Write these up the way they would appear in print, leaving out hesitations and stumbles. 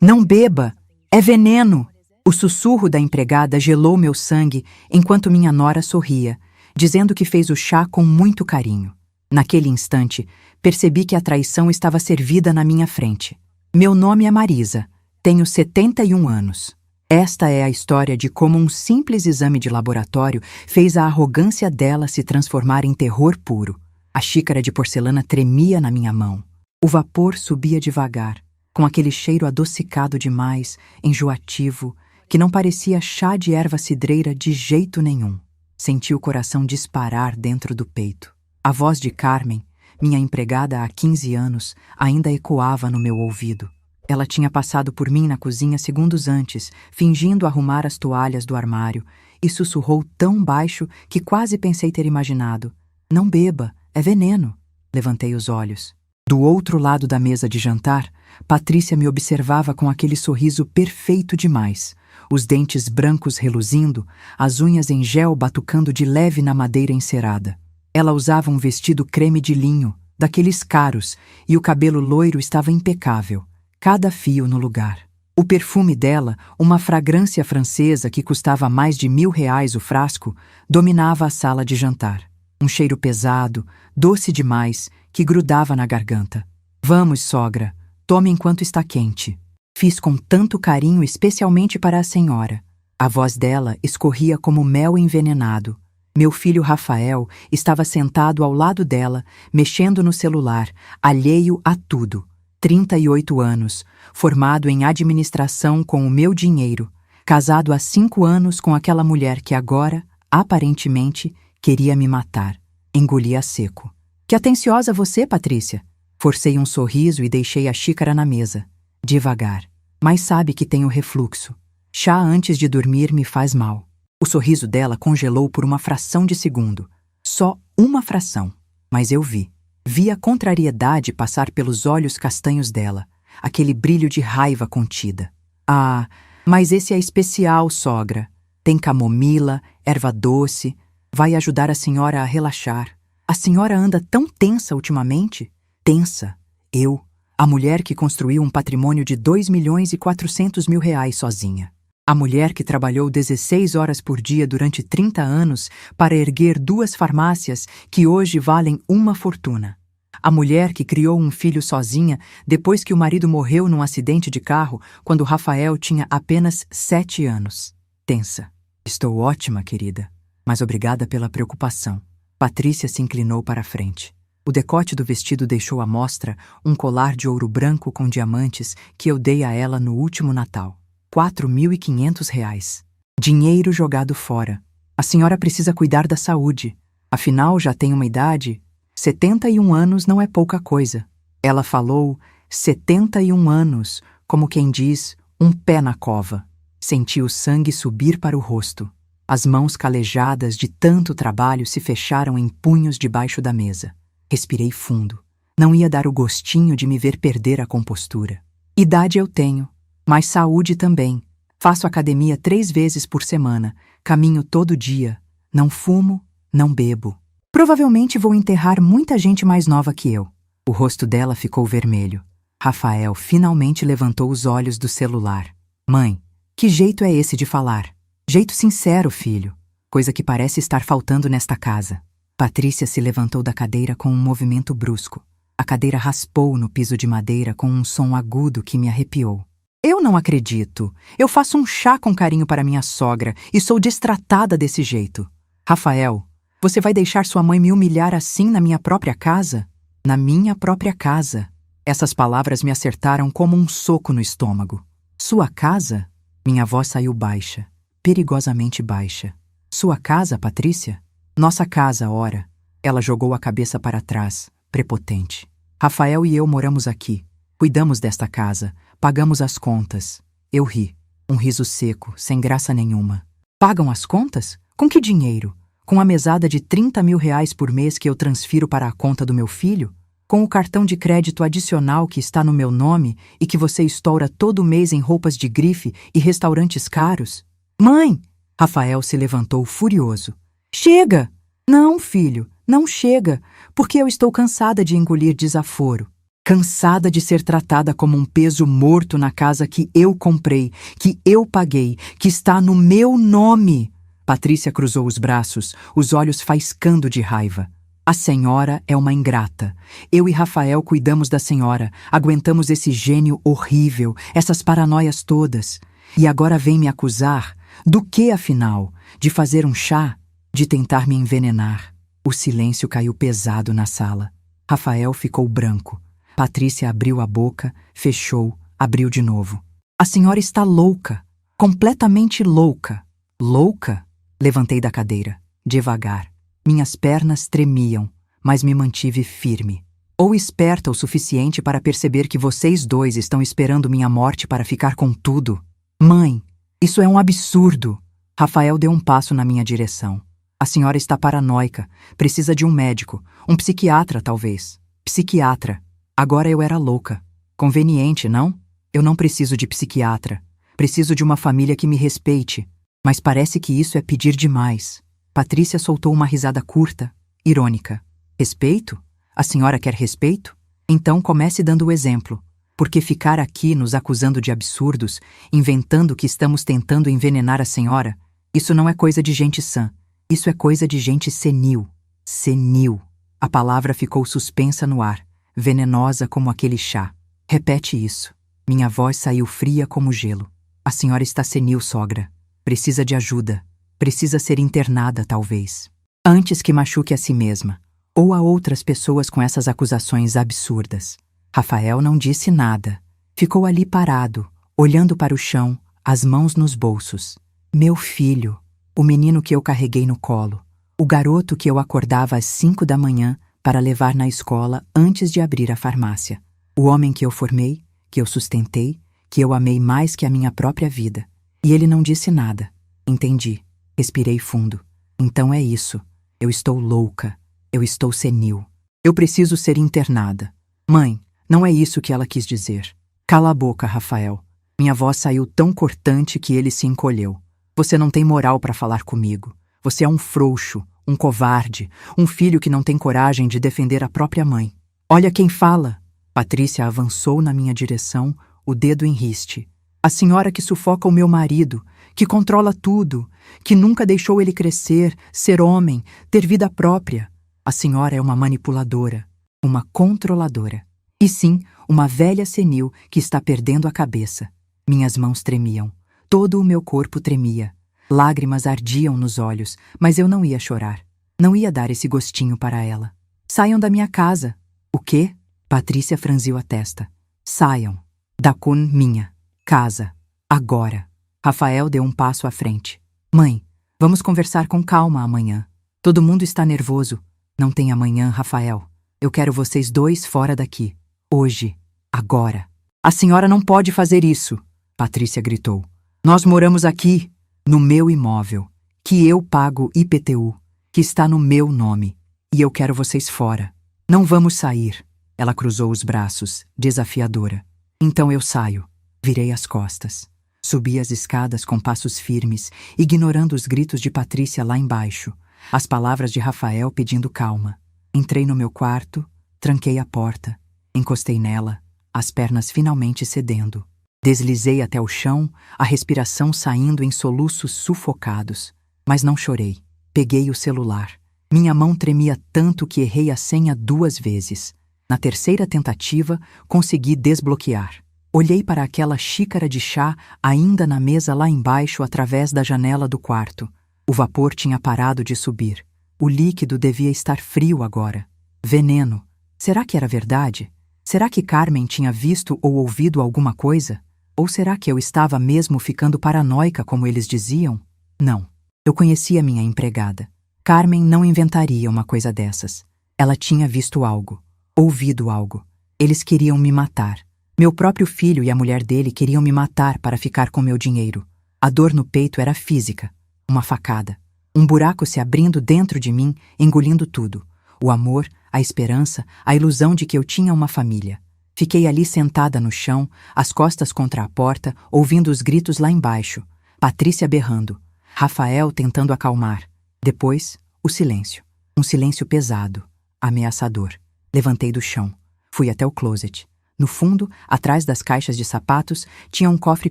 Não beba! É veneno! O sussurro da empregada gelou meu sangue enquanto minha nora sorria, dizendo que fez o chá com muito carinho. Naquele instante, percebi que a traição estava servida na minha frente. Meu nome é Marisa. Tenho 71 anos. Esta é a história de como um simples exame de laboratório fez a arrogância dela se transformar em terror puro. A xícara de porcelana tremia na minha mão. O vapor subia devagar, com aquele cheiro adocicado demais, enjoativo, que não parecia chá de erva cidreira de jeito nenhum. Senti o coração disparar dentro do peito. A voz de Carmen, minha empregada há 15 anos, ainda ecoava no meu ouvido. Ela tinha passado por mim na cozinha segundos antes, fingindo arrumar as toalhas do armário, e sussurrou tão baixo que quase pensei ter imaginado. Não beba, é veneno. Levantei os olhos. Do outro lado da mesa de jantar, Patrícia me observava com aquele sorriso perfeito demais, os dentes brancos reluzindo, as unhas em gel batucando de leve na madeira encerada. Ela usava um vestido creme de linho, daqueles caros, e o cabelo loiro estava impecável, cada fio no lugar. O perfume dela, uma fragrância francesa que custava mais de R$1.000 o frasco, dominava a sala de jantar. Um cheiro pesado, doce demais, que grudava na garganta. Vamos, sogra, tome enquanto está quente. Fiz com tanto carinho especialmente para a senhora. A voz dela escorria como mel envenenado. Meu filho Rafael estava sentado ao lado dela, mexendo no celular, alheio a tudo. 38 anos, formado em administração com o meu dinheiro, casado há 5 anos com aquela mulher que agora, aparentemente, queria me matar. Engoli a seco. Que atenciosa você, Patrícia! Forcei um sorriso e deixei a xícara na mesa. Devagar. Mas sabe que tenho refluxo. Chá antes de dormir me faz mal. O sorriso dela congelou por uma fração de segundo. Só uma fração. Mas eu vi. Vi a contrariedade passar pelos olhos castanhos dela. Aquele brilho de raiva contida. Ah, mas esse é especial, sogra. Tem camomila, erva doce. Vai ajudar a senhora a relaxar. A senhora anda tão tensa ultimamente? Tensa. Eu, a mulher que construiu um patrimônio de R$2.400.000 sozinha. A mulher que trabalhou 16 horas por dia durante 30 anos para erguer 2 farmácias que hoje valem uma fortuna. A mulher que criou um filho sozinha depois que o marido morreu num acidente de carro quando Rafael tinha apenas 7 anos. Tensa. Estou ótima, querida, mas obrigada pela preocupação. Patrícia se inclinou para a frente. O decote do vestido deixou à mostra um colar de ouro branco com diamantes que eu dei a ela no último Natal. R$4.500. Dinheiro jogado fora. A senhora precisa cuidar da saúde. Afinal, já tem uma idade. 71 anos não é pouca coisa. Ela falou 71 anos, como quem diz, um pé na cova. Senti o sangue subir para o rosto. As mãos calejadas de tanto trabalho se fecharam em punhos debaixo da mesa. Respirei fundo. Não ia dar o gostinho de me ver perder a compostura. Idade eu tenho, mas saúde também. Faço academia 3 vezes por semana, caminho todo dia, não fumo, não bebo. Provavelmente vou enterrar muita gente mais nova que eu. O rosto dela ficou vermelho. Rafael finalmente levantou os olhos do celular. Mãe, que jeito é esse de falar? Jeito sincero, filho. Coisa que parece estar faltando nesta casa. Patrícia se levantou da cadeira com um movimento brusco. A cadeira raspou no piso de madeira com um som agudo que me arrepiou. Eu não acredito. Eu faço um chá com carinho para minha sogra e sou destratada desse jeito. Rafael, você vai deixar sua mãe me humilhar assim na minha própria casa? Na minha própria casa. Essas palavras me acertaram como um soco no estômago. Sua casa? Minha voz saiu baixa, perigosamente baixa. Sua casa, Patrícia? Nossa casa, ora. Ela jogou a cabeça para trás, prepotente. Rafael e eu moramos aqui. Cuidamos desta casa. Pagamos as contas. Eu ri. Um riso seco, sem graça nenhuma. Pagam as contas? Com que dinheiro? Com a mesada de R$30.000 por mês que eu transfiro para a conta do meu filho? Com o cartão de crédito adicional que está no meu nome e que você estoura todo mês em roupas de grife e restaurantes caros? Mãe! Rafael se levantou furioso. Chega! Não, filho, não chega, porque eu estou cansada de engolir desaforo. cansada de ser tratada como um peso morto na casa que eu comprei, que eu paguei, que está no meu nome. Patrícia cruzou os braços, os olhos faiscando de raiva. A senhora é uma ingrata. Eu e Rafael cuidamos da senhora, aguentamos esse gênio horrível, essas paranoias todas. E agora vem me acusar? Do que, afinal? De fazer um chá? De tentar me envenenar? O silêncio caiu pesado na sala. Rafael ficou branco. Patrícia abriu a boca, fechou, abriu de novo. A senhora está louca, completamente louca. Louca? Levantei da cadeira, devagar. Minhas pernas tremiam, mas me mantive firme. Ou esperta o suficiente para perceber que vocês dois estão esperando minha morte para ficar com tudo. Mãe, isso é um absurdo. Rafael deu um passo na minha direção. A senhora está paranoica, precisa de um médico, um psiquiatra talvez. Psiquiatra. Agora eu era louca. Conveniente, não? Eu não preciso de psiquiatra. Preciso de uma família que me respeite. Mas parece que isso é pedir demais. Patrícia soltou uma risada curta, irônica. Respeito? A senhora quer respeito? Então comece dando o exemplo. Porque ficar aqui nos acusando de absurdos, inventando que estamos tentando envenenar a senhora, isso não é coisa de gente sã. Isso é coisa de gente senil. Senil. A palavra ficou suspensa no ar, venenosa como aquele chá. Repete isso. Minha voz saiu fria como gelo. A senhora está senil, sogra. Precisa de ajuda. Precisa ser internada, talvez. Antes que machuque a si mesma, ou a outras pessoas com essas acusações absurdas. Rafael não disse nada. Ficou ali parado, olhando para o chão, as mãos nos bolsos. Meu filho, o menino que eu carreguei no colo, o garoto que eu acordava às 5 da manhã para levar na escola antes de abrir a farmácia. O homem que eu formei, que eu sustentei, que eu amei mais que a minha própria vida. E ele não disse nada. Entendi. Respirei fundo. Então é isso. Eu estou louca. Eu estou senil. Eu preciso ser internada. Mãe, não é isso que ela quis dizer. Cala a boca, Rafael. Minha voz saiu tão cortante que ele se encolheu. Você não tem moral para falar comigo. Você é um frouxo, um covarde, um filho que não tem coragem de defender a própria mãe. Olha quem fala. Patrícia avançou na minha direção, o dedo em riste. A senhora que sufoca o meu marido, que controla tudo, que nunca deixou ele crescer, ser homem, ter vida própria. A senhora é uma manipuladora, uma controladora. E sim, uma velha senil que está perdendo a cabeça. Minhas mãos tremiam. Todo o meu corpo tremia. Lágrimas ardiam nos olhos, mas eu não ia chorar. Não ia dar esse gostinho para ela. Saiam da minha casa. O quê? Patrícia franziu a testa. Saiam. Da minha casa. Agora. Rafael deu um passo à frente. Mãe, vamos conversar com calma amanhã. Todo mundo está nervoso. Não tem amanhã, Rafael. Eu quero vocês dois fora daqui. Hoje. Agora. A senhora não pode fazer isso, Patrícia gritou. Nós moramos aqui, no meu imóvel, que eu pago IPTU, que está no meu nome, e eu quero vocês fora. Não vamos sair. Ela cruzou os braços, desafiadora. Então eu saio. Virei as costas. Subi as escadas com passos firmes, ignorando os gritos de Patrícia lá embaixo, as palavras de Rafael pedindo calma. Entrei no meu quarto, tranquei a porta, encostei nela, as pernas finalmente cedendo. Deslizei até o chão, a respiração saindo em soluços sufocados. Mas não chorei. Peguei o celular. Minha mão tremia tanto que errei a senha 2 vezes. Na terceira tentativa, consegui desbloquear. Olhei para aquela xícara de chá ainda na mesa lá embaixo através da janela do quarto. O vapor tinha parado de subir. O líquido devia estar frio agora. Veneno. Será que era verdade? Será que Carmen tinha visto ou ouvido alguma coisa? Ou será que eu estava mesmo ficando paranoica, como eles diziam? Não. Eu conhecia minha empregada. Carmen não inventaria uma coisa dessas. Ela tinha visto algo, ouvido algo. Eles queriam me matar. Meu próprio filho e a mulher dele queriam me matar para ficar com meu dinheiro. A dor no peito era física. Uma facada. Um buraco se abrindo dentro de mim, engolindo tudo. O amor, a esperança, a ilusão de que eu tinha uma família. Fiquei ali sentada no chão, as costas contra a porta, ouvindo os gritos lá embaixo. Patrícia berrando. Rafael tentando acalmar. Depois, o silêncio. Um silêncio pesado, ameaçador. Levantei do chão. Fui até o closet. No fundo, atrás das caixas de sapatos, tinha um cofre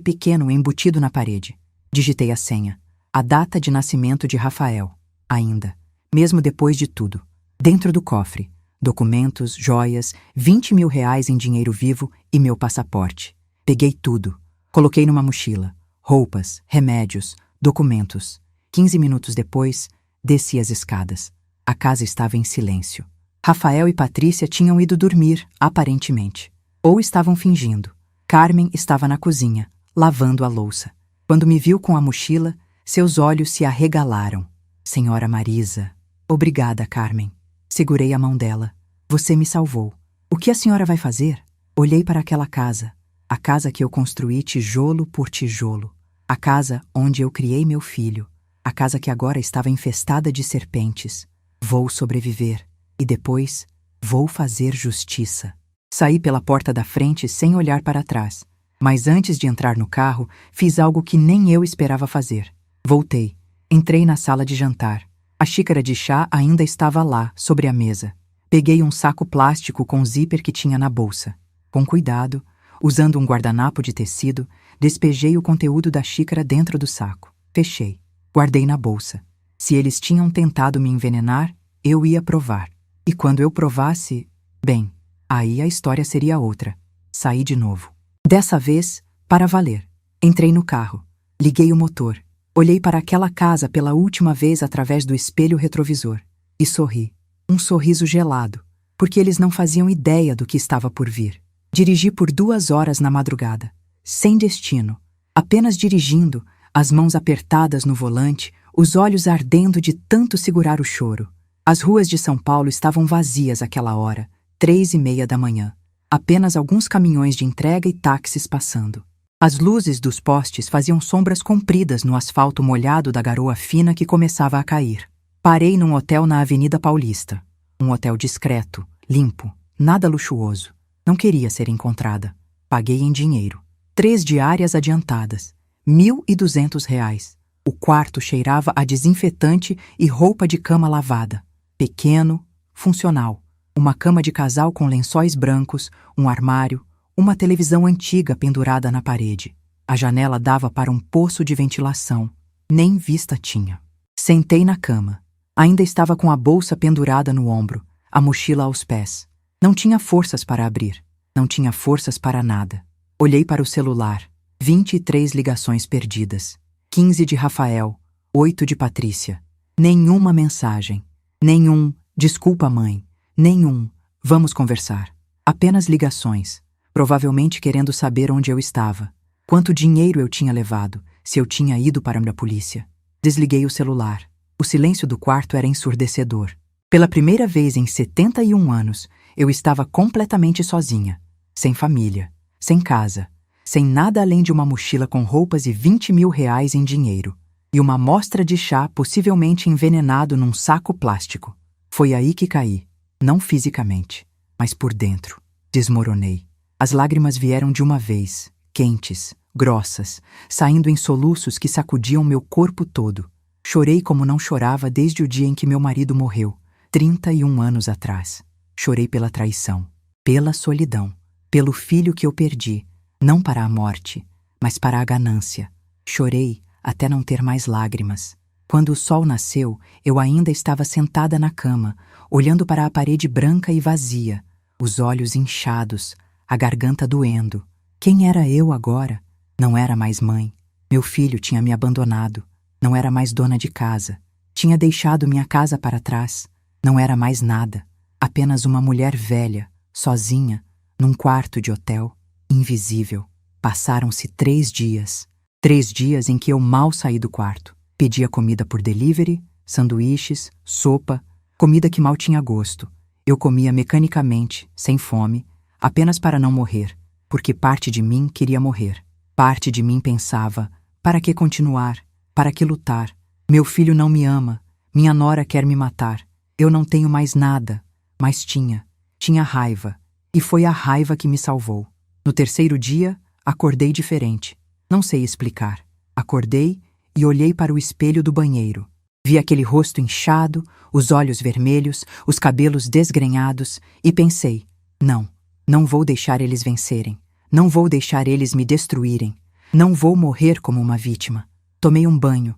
pequeno embutido na parede. Digitei a senha. A data de nascimento de Rafael. Ainda. Mesmo depois de tudo. Dentro do cofre. Documentos, joias, 20 mil reais em dinheiro vivo e meu passaporte. Peguei tudo. Coloquei numa mochila. Roupas, remédios, documentos. 15 minutos depois, desci as escadas. A casa estava em silêncio. Rafael e Patrícia tinham ido dormir, aparentemente. Ou estavam fingindo. Carmen estava na cozinha, lavando a louça. Quando me viu com a mochila, seus olhos se arregalaram. Senhora Marisa. Obrigada, Carmen. Segurei a mão dela. Você me salvou. O que a senhora vai fazer? Olhei para aquela casa. A casa que eu construí tijolo por tijolo. A casa onde eu criei meu filho. A casa que agora estava infestada de serpentes. Vou sobreviver. E depois, vou fazer justiça. Saí pela porta da frente sem olhar para trás. Mas antes de entrar no carro, fiz algo que nem eu esperava fazer. Voltei. Entrei na sala de jantar. A xícara de chá ainda estava lá, sobre a mesa. Peguei um saco plástico com zíper que tinha na bolsa. Com cuidado, usando um guardanapo de tecido, despejei o conteúdo da xícara dentro do saco. Fechei. Guardei na bolsa. Se eles tinham tentado me envenenar, eu ia provar. E quando eu provasse, bem, aí a história seria outra. Saí de novo. Dessa vez, para valer. Entrei no carro. Liguei o motor. Olhei para aquela casa pela última vez através do espelho retrovisor. E sorri. Um sorriso gelado, porque eles não faziam ideia do que estava por vir. Dirigi por 2 horas na madrugada. Sem destino. Apenas dirigindo, as mãos apertadas no volante, os olhos ardendo de tanto segurar o choro. As ruas de São Paulo estavam vazias àquela hora, 3:30 da manhã. Apenas alguns caminhões de entrega e táxis passando. As luzes dos postes faziam sombras compridas no asfalto molhado da garoa fina que começava a cair. Parei num hotel na Avenida Paulista. Um hotel discreto, limpo, nada luxuoso. Não queria ser encontrada. Paguei em dinheiro. 3 diárias adiantadas. R$ 1.200. O quarto cheirava a desinfetante e roupa de cama lavada. Pequeno, funcional. Uma cama de casal com lençóis brancos, um armário, uma televisão antiga pendurada na parede. A janela dava para um poço de ventilação. Nem vista tinha. Sentei na cama. Ainda estava com a bolsa pendurada no ombro, a mochila aos pés. Não tinha forças para abrir. Não tinha forças para nada. Olhei para o celular. 23 ligações perdidas. 15 de Rafael, 8 de Patrícia. Nenhuma mensagem. Nenhum, desculpa mãe. Nenhum, vamos conversar. Apenas ligações. Provavelmente querendo saber onde eu estava. Quanto dinheiro eu tinha levado, se eu tinha ido para a polícia. Desliguei o celular. O silêncio do quarto era ensurdecedor. Pela primeira vez em 71 anos, eu estava completamente sozinha. Sem família, sem casa, sem nada além de uma mochila com roupas e 20 mil reais em dinheiro. E uma amostra de chá possivelmente envenenado num saco plástico. Foi aí que caí. Não fisicamente, mas por dentro. Desmoronei. As lágrimas vieram de uma vez, quentes, grossas, saindo em soluços que sacudiam meu corpo todo. Chorei como não chorava desde o dia em que meu marido morreu, 31 anos atrás. Chorei pela traição, pela solidão, pelo filho que eu perdi, não para a morte, mas para a ganância. Chorei até não ter mais lágrimas. Quando o sol nasceu, eu ainda estava sentada na cama, olhando para a parede branca e vazia, os olhos inchados, a garganta doendo. Quem era eu agora? Não era mais mãe. Meu filho tinha me abandonado. Não era mais dona de casa. Tinha deixado minha casa para trás. Não era mais nada. Apenas uma mulher velha, sozinha, num quarto de hotel, invisível. Passaram-se 3 dias. 3 dias em que eu mal saí do quarto. Pedia comida por delivery, sanduíches, sopa, comida que mal tinha gosto. Eu comia mecanicamente, sem fome, apenas para não morrer, porque parte de mim queria morrer. Parte de mim pensava, para que continuar? Para que lutar? Meu filho não me ama, minha nora quer me matar. Eu não tenho mais nada, mas tinha raiva, e foi a raiva que me salvou. No 3º dia, acordei diferente. Não sei explicar. Acordei e olhei para o espelho do banheiro. Vi aquele rosto inchado, os olhos vermelhos, os cabelos desgrenhados, e pensei, não, Não vou deixar eles vencerem. Não vou deixar eles me destruírem. Não vou morrer como uma vítima. Tomei um banho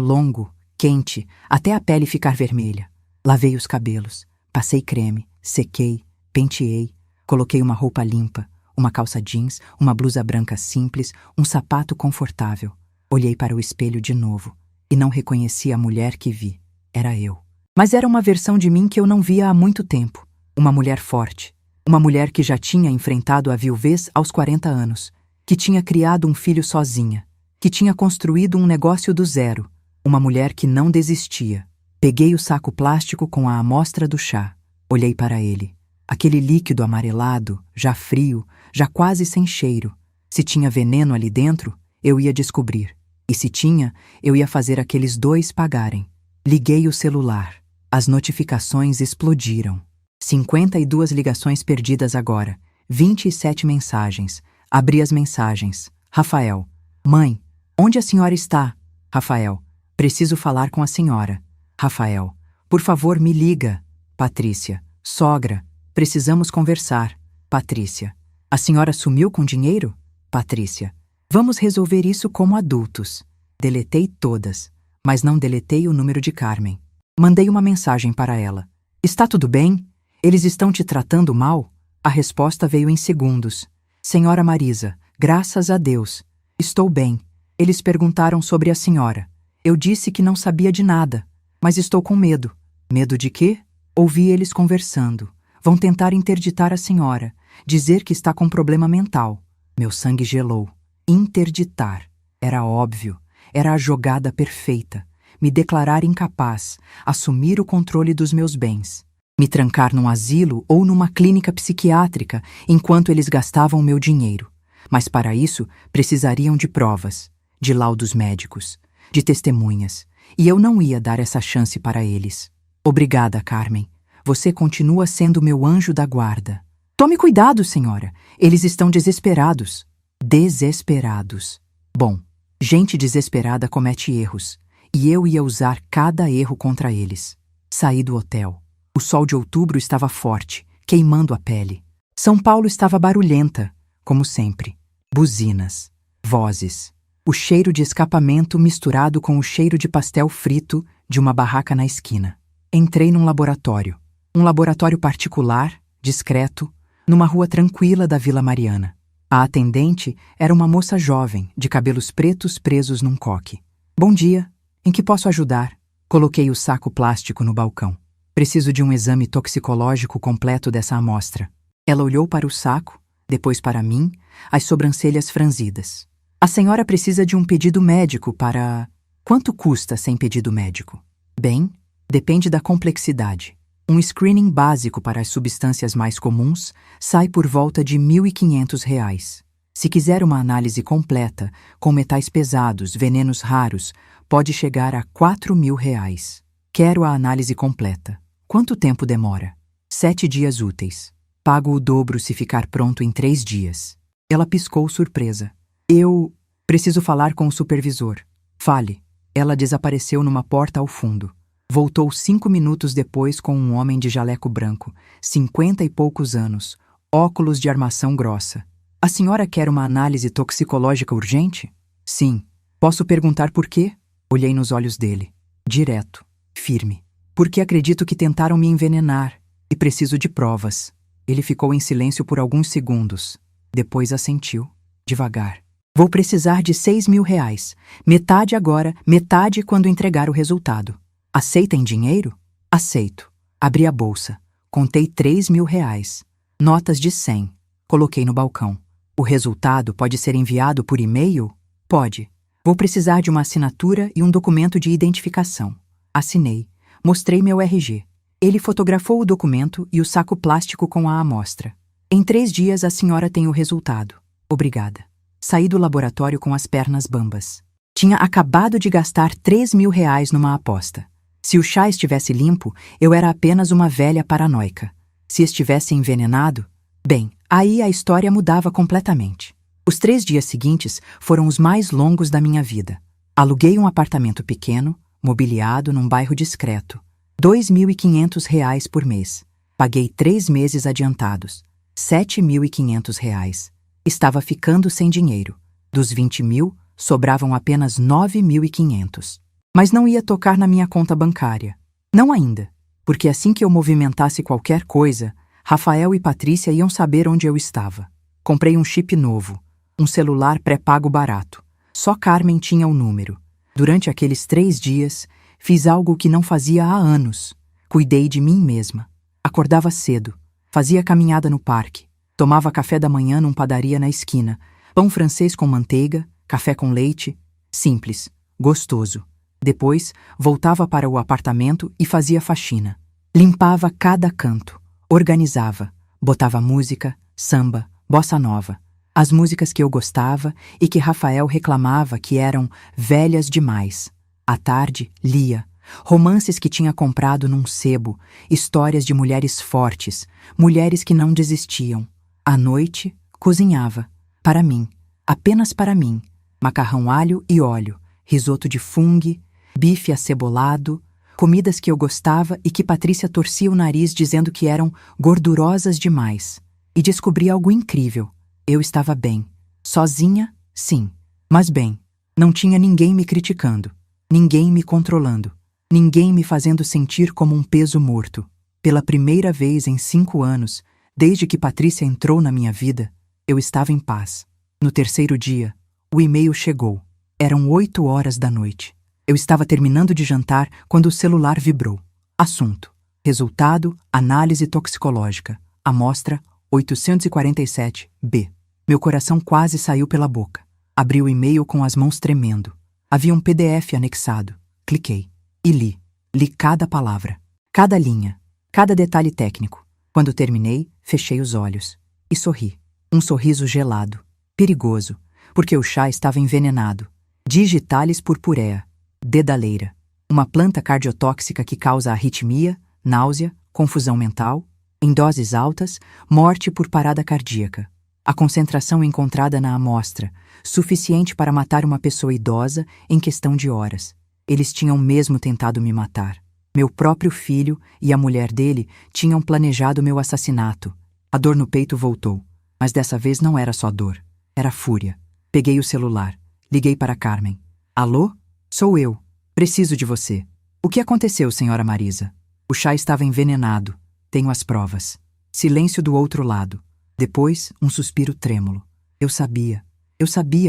longo, quente, até a pele ficar vermelha. Lavei os cabelos, passei creme, sequei, penteei, coloquei uma roupa limpa, uma calça jeans, uma blusa branca simples, um sapato confortável. Olhei para o espelho de novo e não reconheci a mulher que vi. Era eu. Mas era uma versão de mim que eu não via há muito tempo. Uma mulher forte. Uma mulher que já tinha enfrentado a viuvez aos 40 anos. Que tinha criado um filho sozinha. Que tinha construído um negócio do zero. Uma mulher que não desistia. Peguei o saco plástico com a amostra do chá. Olhei para ele. Aquele líquido amarelado, já frio, já quase sem cheiro. Se tinha veneno ali dentro, eu ia descobrir. E se tinha, eu ia fazer aqueles dois pagarem. Liguei o celular. As notificações explodiram. 52 ligações perdidas agora. 27 mensagens. Abri as mensagens. Rafael. Mãe, onde a senhora está? Rafael. Preciso falar com a senhora. Rafael. Por favor, me liga. Patrícia. Sogra. Precisamos conversar. Patrícia. A senhora sumiu com dinheiro? Patrícia. Vamos resolver isso como adultos. Deletei todas, mas não deletei o número de Carmen. Mandei uma mensagem para ela. Está tudo bem? Eles estão te tratando mal? A resposta veio em segundos. Senhora Marisa, graças a Deus. Estou bem. Eles perguntaram sobre a senhora. Eu disse que não sabia de nada, mas estou com medo. Medo de quê? Ouvi eles conversando. Vão tentar interditar a senhora, dizer que está com problema mental. Meu sangue gelou. Interditar. Era óbvio. Era a jogada perfeita. Me declarar incapaz, assumir o controle dos meus bens. Me trancar num asilo ou numa clínica psiquiátrica enquanto eles gastavam meu dinheiro. Mas para isso precisariam de provas, de laudos médicos, de testemunhas. E eu não ia dar essa chance para eles. Obrigada, Carmen. Você continua sendo meu anjo da guarda. Tome cuidado, senhora. Eles estão desesperados. Desesperados. Bom, gente desesperada comete erros. E eu ia usar cada erro contra eles. Saí do hotel. O sol de outubro estava forte, queimando a pele. São Paulo estava barulhenta, como sempre. Buzinas, vozes. O cheiro de escapamento misturado com o cheiro de pastel frito de uma barraca na esquina. Entrei num laboratório. Um laboratório particular, discreto, numa rua tranquila da Vila Mariana. A atendente era uma moça jovem, de cabelos pretos presos num coque. Bom dia. Em que posso ajudar? Coloquei o saco plástico no balcão. Preciso de um exame toxicológico completo dessa amostra. Ela olhou para o saco, depois para mim, as sobrancelhas franzidas. A senhora precisa de um pedido médico para... Quanto custa sem pedido médico? Bem, depende da complexidade. Um screening básico para as substâncias mais comuns sai por volta de R$ 1.500. Se quiser uma análise completa, com metais pesados, venenos raros, pode chegar a R$ 4.000. Quero a análise completa. Quanto tempo demora? 7 dias úteis. Pago o dobro se ficar pronto em 3 dias. Ela piscou surpresa. Eu preciso falar com o supervisor. Fale. Ela desapareceu numa porta ao fundo. Voltou 5 minutos depois com um homem de jaleco branco, 50 e poucos anos, óculos de armação grossa. A senhora quer uma análise toxicológica urgente? Sim. Posso perguntar por quê? Olhei nos olhos dele. Direto. Firme. Porque acredito que tentaram me envenenar e preciso de provas. Ele ficou em silêncio por alguns segundos. Depois assentiu, devagar. Vou precisar de R$ 6.000. Metade agora, metade quando entregar o resultado. Aceita em dinheiro? Aceito. Abri a bolsa. Contei R$ 3.000. Notas de 100. Coloquei no balcão. O resultado pode ser enviado por e-mail? Pode. Vou precisar de uma assinatura e um documento de identificação. Assinei. Mostrei meu RG. Ele fotografou o documento e o saco plástico com a amostra. Em 3 dias a senhora tem o resultado. Obrigada. Saí do laboratório com as pernas bambas. Tinha acabado de gastar R$ 3.000 numa aposta. Se o chá estivesse limpo, eu era apenas uma velha paranoica. Se estivesse envenenado, bem, aí a história mudava completamente. Os 3 dias seguintes foram os mais longos da minha vida. Aluguei um apartamento pequeno, mobiliado num bairro discreto. R$ 2.500 por mês. Paguei 3 meses adiantados. R$ 7.500. Estava ficando sem dinheiro. Dos 20.000, sobravam apenas 9.500. Mas não ia tocar na minha conta bancária. Não ainda, porque assim que eu movimentasse qualquer coisa, Rafael e Patrícia iam saber onde eu estava. Comprei um chip novo, um celular pré-pago barato. Só Carmen tinha o número. Durante aqueles 3 dias, fiz algo que não fazia há anos. Cuidei de mim mesma. Acordava cedo, fazia caminhada no parque, tomava café da manhã numa padaria na esquina, pão francês com manteiga, café com leite, simples, gostoso. Depois, voltava para o apartamento e fazia faxina. Limpava cada canto, organizava, botava música, samba, bossa nova. As músicas que eu gostava e que Rafael reclamava que eram velhas demais. À tarde, lia. Romances que tinha comprado num sebo, histórias de mulheres fortes, mulheres que não desistiam. À noite, cozinhava. Para mim, apenas para mim. Macarrão alho e óleo, risoto de fungo, bife acebolado, comidas que eu gostava e que Patrícia torcia o nariz dizendo que eram gordurosas demais. E descobri algo incrível. Eu estava bem. Sozinha, sim, mas bem. Não tinha ninguém me criticando, ninguém me controlando, ninguém me fazendo sentir como um peso morto. Pela primeira vez em 5 anos, desde que Patrícia entrou na minha vida, eu estava em paz. No 3º dia, o e-mail chegou. Eram 8 horas da noite. Eu estava terminando de jantar quando o celular vibrou. Assunto: resultado, análise toxicológica. Amostra 847-B. Meu coração quase saiu pela boca. Abri o e-mail com as mãos tremendo. Havia um PDF anexado. Cliquei e li. Li cada palavra, cada linha, cada detalhe técnico. Quando terminei, fechei os olhos e sorri. Um sorriso gelado, perigoso, porque o chá estava envenenado. Digitalis purpurea, dedaleira, uma planta cardiotóxica que causa arritmia, náusea, confusão mental, em doses altas, morte por parada cardíaca. A concentração encontrada na amostra, suficiente para matar uma pessoa idosa em questão de horas. Eles tinham mesmo tentado me matar. Meu próprio filho e a mulher dele tinham planejado meu assassinato. A dor no peito voltou, mas dessa vez não era só dor, era fúria. Peguei o celular, liguei para Carmen. Alô? Sou eu. Preciso de você. O que aconteceu, senhora Marisa? O chá estava envenenado. Tenho as provas. Silêncio do outro lado. Depois, um suspiro trêmulo. Eu sabia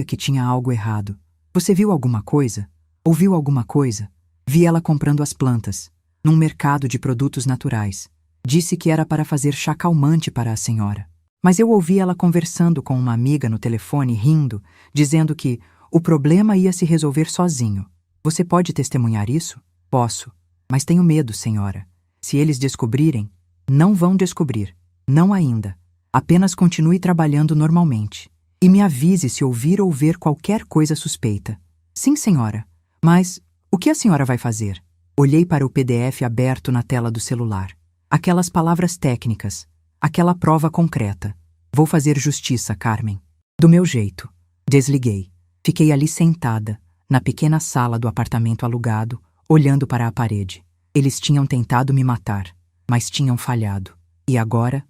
que tinha algo errado. Você viu alguma coisa? Ouviu alguma coisa? Vi ela comprando as plantas, num mercado de produtos naturais. Disse que era para fazer chá calmante para a senhora. Mas eu ouvi ela conversando com uma amiga no telefone, rindo, dizendo que o problema ia se resolver sozinho. Você pode testemunhar isso? Posso, mas tenho medo, senhora. Se eles descobrirem, não vão descobrir. Não ainda. Apenas continue trabalhando normalmente. E me avise se ouvir ou ver qualquer coisa suspeita. Sim, senhora. Mas o que a senhora vai fazer? Olhei para o PDF aberto na tela do celular. Aquelas palavras técnicas. Aquela prova concreta. Vou fazer justiça, Carmen. Do meu jeito. Desliguei. Fiquei ali sentada, na pequena sala do apartamento alugado, olhando para a parede. Eles tinham tentado me matar, mas tinham falhado. E agora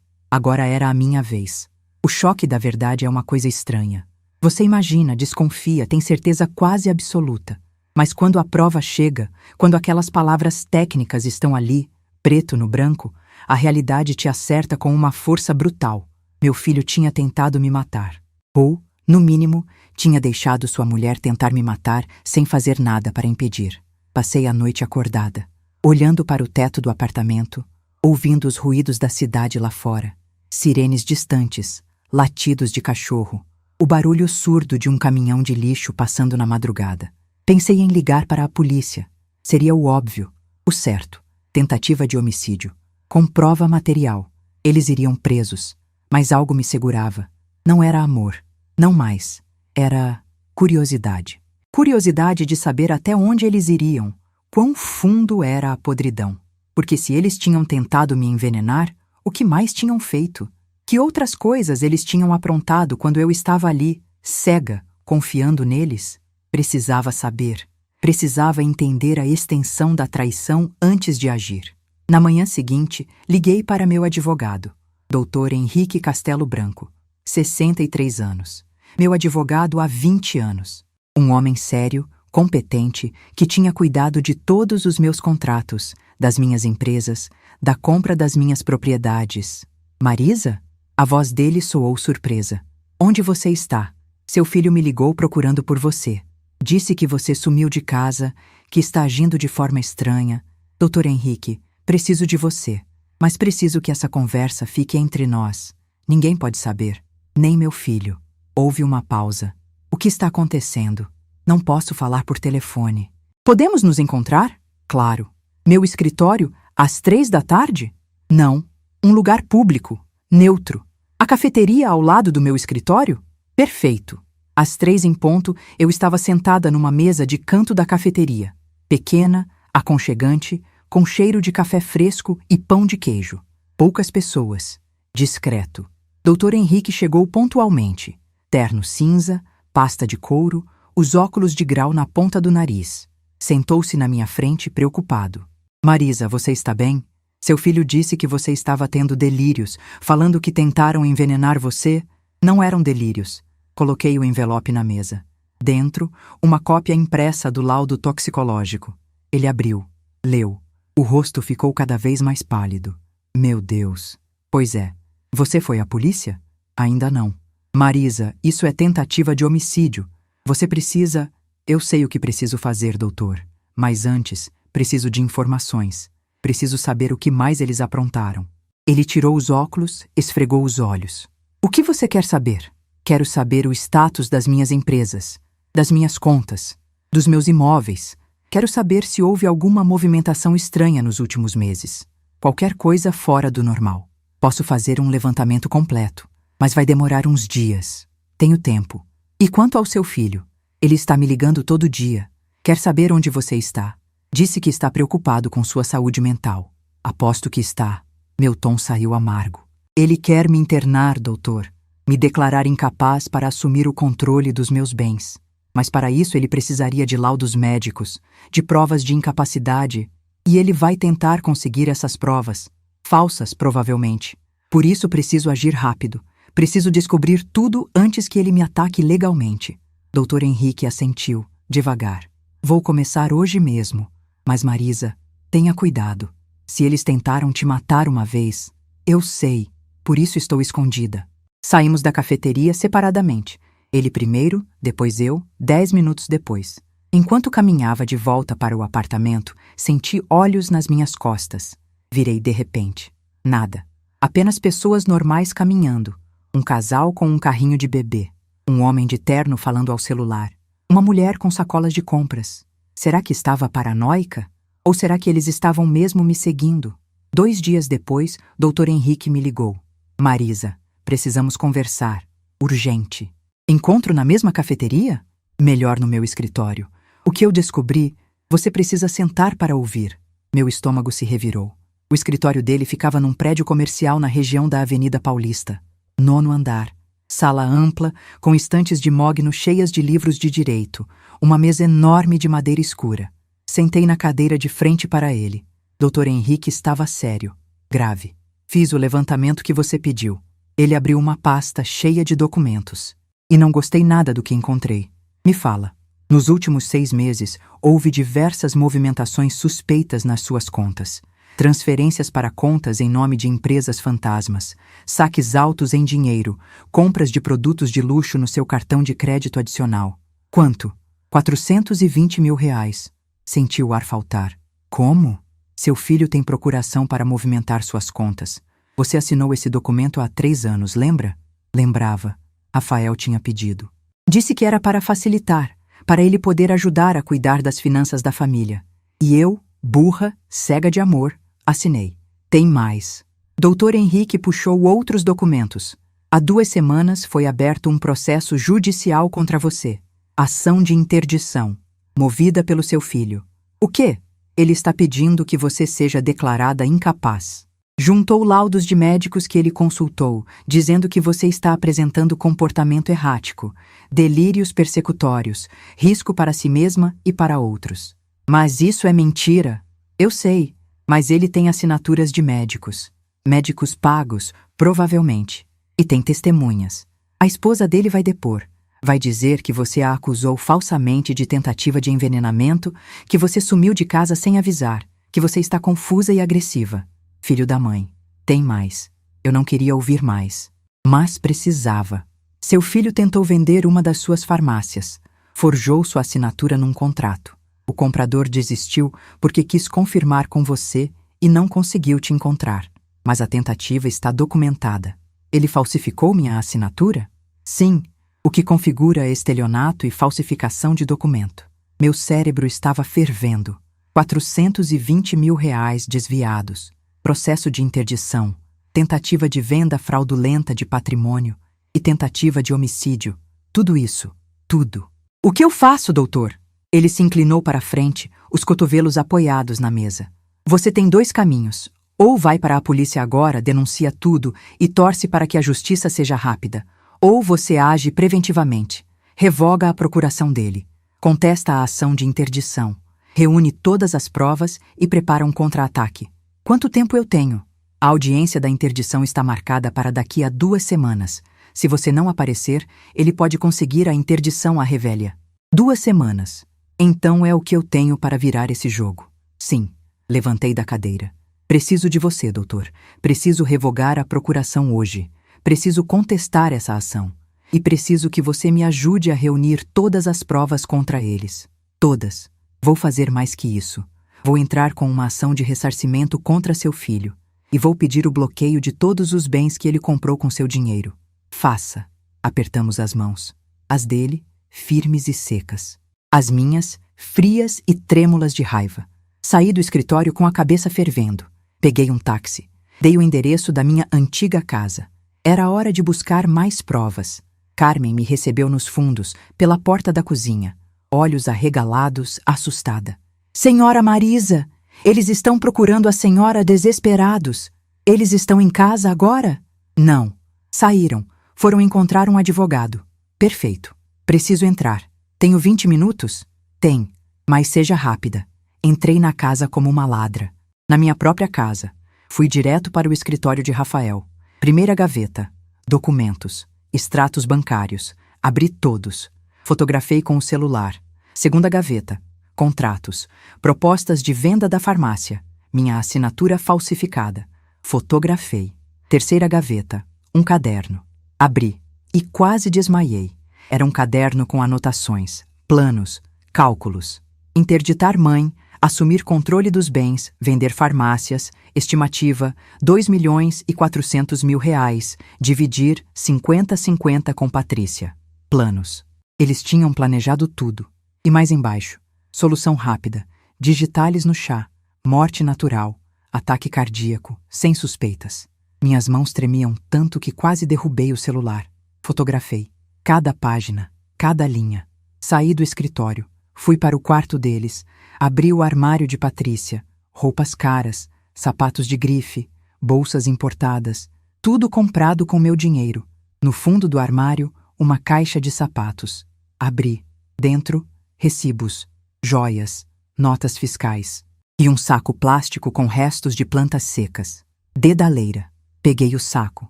era a minha vez. O choque da verdade é uma coisa estranha. Você imagina, desconfia, tem certeza quase absoluta. Mas quando a prova chega, quando aquelas palavras técnicas estão ali, preto no branco, a realidade te acerta com uma força brutal. Meu filho tinha tentado me matar. Ou, no mínimo, tinha deixado sua mulher tentar me matar sem fazer nada para impedir. Passei a noite acordada, olhando para o teto do apartamento, ouvindo os ruídos da cidade lá fora. Sirenes distantes, latidos de cachorro, o barulho surdo de um caminhão de lixo passando na madrugada. Pensei em ligar para a polícia. Seria o óbvio, o certo. Tentativa de homicídio. Com prova material. Eles iriam presos. Mas algo me segurava. Não era amor. Não mais. Era curiosidade. Curiosidade de saber até onde eles iriam. Quão fundo era a podridão. Porque se eles tinham tentado me envenenar, o que mais tinham feito? Que outras coisas eles tinham aprontado quando eu estava ali, cega, confiando neles? Precisava saber. Precisava entender a extensão da traição antes de agir. Na manhã seguinte, liguei para meu advogado. Dr. Henrique Castelo Branco, 63 anos. Meu advogado há 20 anos. Um homem sério, competente, que tinha cuidado de todos os meus contratos, das minhas empresas, da compra das minhas propriedades. Marisa? A voz dele soou surpresa. Onde você está? Seu filho me ligou procurando por você. Disse que você sumiu de casa, que está agindo de forma estranha. Dr. Henrique, preciso de você, mas preciso que essa conversa fique entre nós. Ninguém pode saber, nem meu filho. Houve uma pausa. O que está acontecendo? Não posso falar por telefone. Podemos nos encontrar? Claro. Meu escritório, às 3 da tarde? Não. Um lugar público, neutro. A cafeteria ao lado do meu escritório? Perfeito. Às 3 em ponto, eu estava sentada numa mesa de canto da cafeteria. Pequena, aconchegante, com cheiro de café fresco e pão de queijo. Poucas pessoas. Discreto. Dr. Henrique chegou pontualmente. Terno cinza, pasta de couro, os óculos de grau na ponta do nariz. Sentou-se na minha frente, preocupado. Marisa, você está bem? Seu filho disse que você estava tendo delírios, falando que tentaram envenenar você. Não eram delírios. Coloquei o envelope na mesa. Dentro, uma cópia impressa do laudo toxicológico. Ele abriu, leu. O rosto ficou cada vez mais pálido. Meu Deus. Pois é. Você foi à polícia? Ainda não. Marisa, isso é tentativa de homicídio. Você precisa... Eu sei o que preciso fazer, doutor. Mas antes, preciso de informações. Preciso saber o que mais eles aprontaram. Ele tirou os óculos, esfregou os olhos. O que você quer saber? Quero saber o status das minhas empresas, das minhas contas, dos meus imóveis. Quero saber se houve alguma movimentação estranha nos últimos meses. Qualquer coisa fora do normal. Posso fazer um levantamento completo, mas vai demorar uns dias. Tenho tempo. E quanto ao seu filho? Ele está me ligando todo dia. Quer saber onde você está. Disse que está preocupado com sua saúde mental. Aposto que está. Meu tom saiu amargo. Ele quer me internar, doutor. Me declarar incapaz para assumir o controle dos meus bens. Mas para isso ele precisaria de laudos médicos, de provas de incapacidade. E ele vai tentar conseguir essas provas. Falsas, provavelmente. Por isso preciso agir rápido. Preciso descobrir tudo antes que ele me ataque legalmente. Dr. Henrique assentiu, devagar. Vou começar hoje mesmo. Mas Marisa, tenha cuidado. Se eles tentaram te matar uma vez, eu sei. Por isso estou escondida. Saímos da cafeteria separadamente. Ele primeiro, depois eu, 10 minutos depois. Enquanto caminhava de volta para o apartamento, senti olhos nas minhas costas. Virei de repente. Nada. Apenas pessoas normais caminhando. Um casal com um carrinho de bebê. Um homem de terno falando ao celular. Uma mulher com sacolas de compras. Será que estava paranoica? Ou será que eles estavam mesmo me seguindo? 2 dias depois, Dr. Henrique me ligou. Marisa, precisamos conversar. Urgente. Encontro na mesma cafeteria? Melhor no meu escritório. O que eu descobri, você precisa sentar para ouvir. Meu estômago se revirou. O escritório dele ficava num prédio comercial na região da Avenida Paulista. 9º andar. Sala ampla, com estantes de mogno cheias de livros de direito. Uma mesa enorme de madeira escura. Sentei na cadeira de frente para ele. Dr. Henrique estava sério, grave. Fiz o levantamento que você pediu. Ele abriu uma pasta cheia de documentos. E não gostei nada do que encontrei. Me fala. Nos últimos 6 meses, houve diversas movimentações suspeitas nas suas contas. Transferências para contas em nome de empresas fantasmas, saques altos em dinheiro, compras de produtos de luxo no seu cartão de crédito adicional. Quanto? 420 mil reais. Senti o ar faltar. Como? Seu filho tem procuração para movimentar suas contas. Você assinou esse documento há 3 anos, lembra? Lembrava. Rafael tinha pedido. Disse que era para facilitar, para ele poder ajudar a cuidar das finanças da família. E eu, burra, cega de amor, assinei. Tem mais. Dr. Henrique puxou outros documentos. Há 2 semanas foi aberto um processo judicial contra você. Ação de interdição, movida pelo seu filho. O quê? Ele está pedindo que você seja declarada incapaz. Juntou laudos de médicos que ele consultou, dizendo que você está apresentando comportamento errático, delírios persecutórios, risco para si mesma e para outros. Mas isso é mentira. Eu sei, mas ele tem assinaturas de médicos. médicos pagos, provavelmente. E tem testemunhas. A esposa dele vai depor. Vai dizer que você a acusou falsamente de tentativa de envenenamento, que você sumiu de casa sem avisar, que você está confusa e agressiva. Filho da mãe. Tem mais. Eu não queria ouvir mais. Mas precisava. Seu filho tentou vender uma das suas farmácias. Forjou sua assinatura num contrato. O comprador desistiu porque quis confirmar com você e não conseguiu te encontrar. Mas a tentativa está documentada. Ele falsificou minha assinatura? Sim, o que configura estelionato e falsificação de documento. Meu cérebro estava fervendo. 420 mil reais desviados. Processo de interdição. Tentativa de venda fraudulenta de patrimônio e tentativa de homicídio. Tudo isso. Tudo. O que eu faço, doutor? Ele se inclinou para a frente, os cotovelos apoiados na mesa. Você tem 2 caminhos. Ou vai para a polícia agora, denuncia tudo e torce para que a justiça seja rápida. Ou você age preventivamente. Revoga a procuração dele. Contesta a ação de interdição. Reúne todas as provas e prepara um contra-ataque. Quanto tempo eu tenho? A audiência da interdição está marcada para daqui a 2 semanas. Se você não aparecer, ele pode conseguir a interdição à revelia. 2 semanas. Então é o que eu tenho para virar esse jogo. Sim. Levantei da cadeira. Preciso de você, doutor. Preciso revogar a procuração hoje. Preciso contestar essa ação. E preciso que você me ajude a reunir todas as provas contra eles. Todas. Vou fazer mais que isso. Vou entrar com uma ação de ressarcimento contra seu filho. E vou pedir o bloqueio de todos os bens que ele comprou com seu dinheiro. Faça. Apertamos as mãos. As dele, firmes e secas. As minhas, frias e trêmulas de raiva. Saí do escritório com a cabeça fervendo. Peguei um táxi. Dei o endereço da minha antiga casa. Era hora de buscar mais provas. Carmen me recebeu nos fundos, pela porta da cozinha. Olhos arregalados, assustada. Senhora Marisa! Eles estão procurando a senhora desesperados. Eles estão em casa agora? Não. Saíram. Foram encontrar um advogado. Perfeito. Preciso entrar. Tenho 20 minutos? Tem. Mas seja rápida. Entrei na casa como uma ladra. Na minha própria casa. Fui direto para o escritório de Rafael. Primeira gaveta. Documentos. Extratos bancários. Abri todos. Fotografei com o celular. Segunda gaveta. Contratos. Propostas de venda da farmácia. Minha assinatura falsificada. Fotografei. Terceira gaveta. Um caderno. Abri. E quase desmaiei. Era um caderno com anotações, planos, cálculos. Interditar mãe, assumir controle dos bens, vender farmácias, estimativa 2.400.000 reais, dividir 50-50 com Patrícia. Planos. Eles tinham planejado tudo. E mais embaixo. Solução rápida. Digitales no chá. Morte natural. Ataque cardíaco. Sem suspeitas. Minhas mãos tremiam tanto que quase derrubei o celular. Fotografei. Cada página. Cada linha. Saí do escritório. Fui para o quarto deles. Abri o armário de Patrícia. Roupas caras. Sapatos de grife. Bolsas importadas. Tudo comprado com meu dinheiro. No fundo do armário, uma caixa de sapatos. Abri. Dentro, recibos. Joias, notas fiscais e um saco plástico com restos de plantas secas. Dedaleira. Peguei o saco,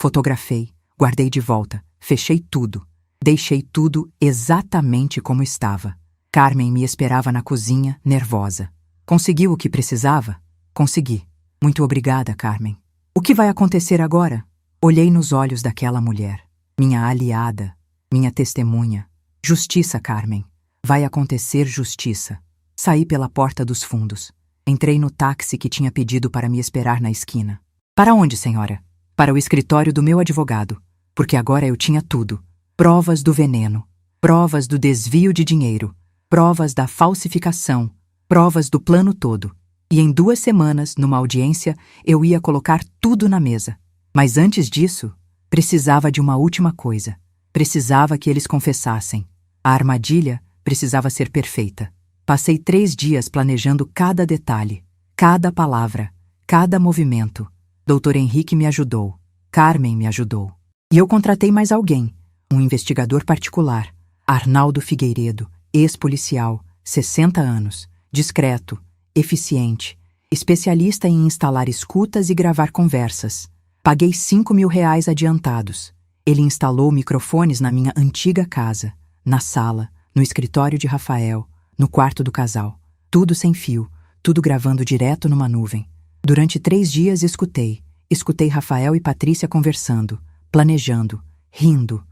fotografei, guardei de volta, fechei tudo. Deixei tudo exatamente como estava. Carmen me esperava na cozinha, nervosa. Conseguiu o que precisava? Consegui. Muito obrigada, Carmen. O que vai acontecer agora? Olhei nos olhos daquela mulher. Minha aliada, minha testemunha. Justiça, Carmen. Vai acontecer justiça. Saí pela porta dos fundos. Entrei no táxi que tinha pedido para me esperar na esquina. Para onde, senhora? Para o escritório do meu advogado. Porque agora eu tinha tudo. Provas do veneno. Provas do desvio de dinheiro. Provas da falsificação. Provas do plano todo. E em 2 semanas, numa audiência, eu ia colocar tudo na mesa. Mas antes disso, precisava de uma última coisa. Precisava que eles confessassem. A armadilha precisava ser perfeita. Passei 3 dias planejando cada detalhe, cada palavra, cada movimento. Dr. Henrique me ajudou. Carmen me ajudou. E eu contratei mais alguém, um investigador particular, Arnaldo Figueiredo, ex-policial, 60 anos, discreto, eficiente. especialista em instalar escutas e gravar conversas. Paguei R$ 5.000 adiantados. Ele instalou microfones na minha antiga casa, na sala, no escritório de Rafael, no quarto do casal. Tudo sem fio, tudo gravando direto numa nuvem. Durante 3 dias escutei Rafael e Patrícia conversando, planejando, rindo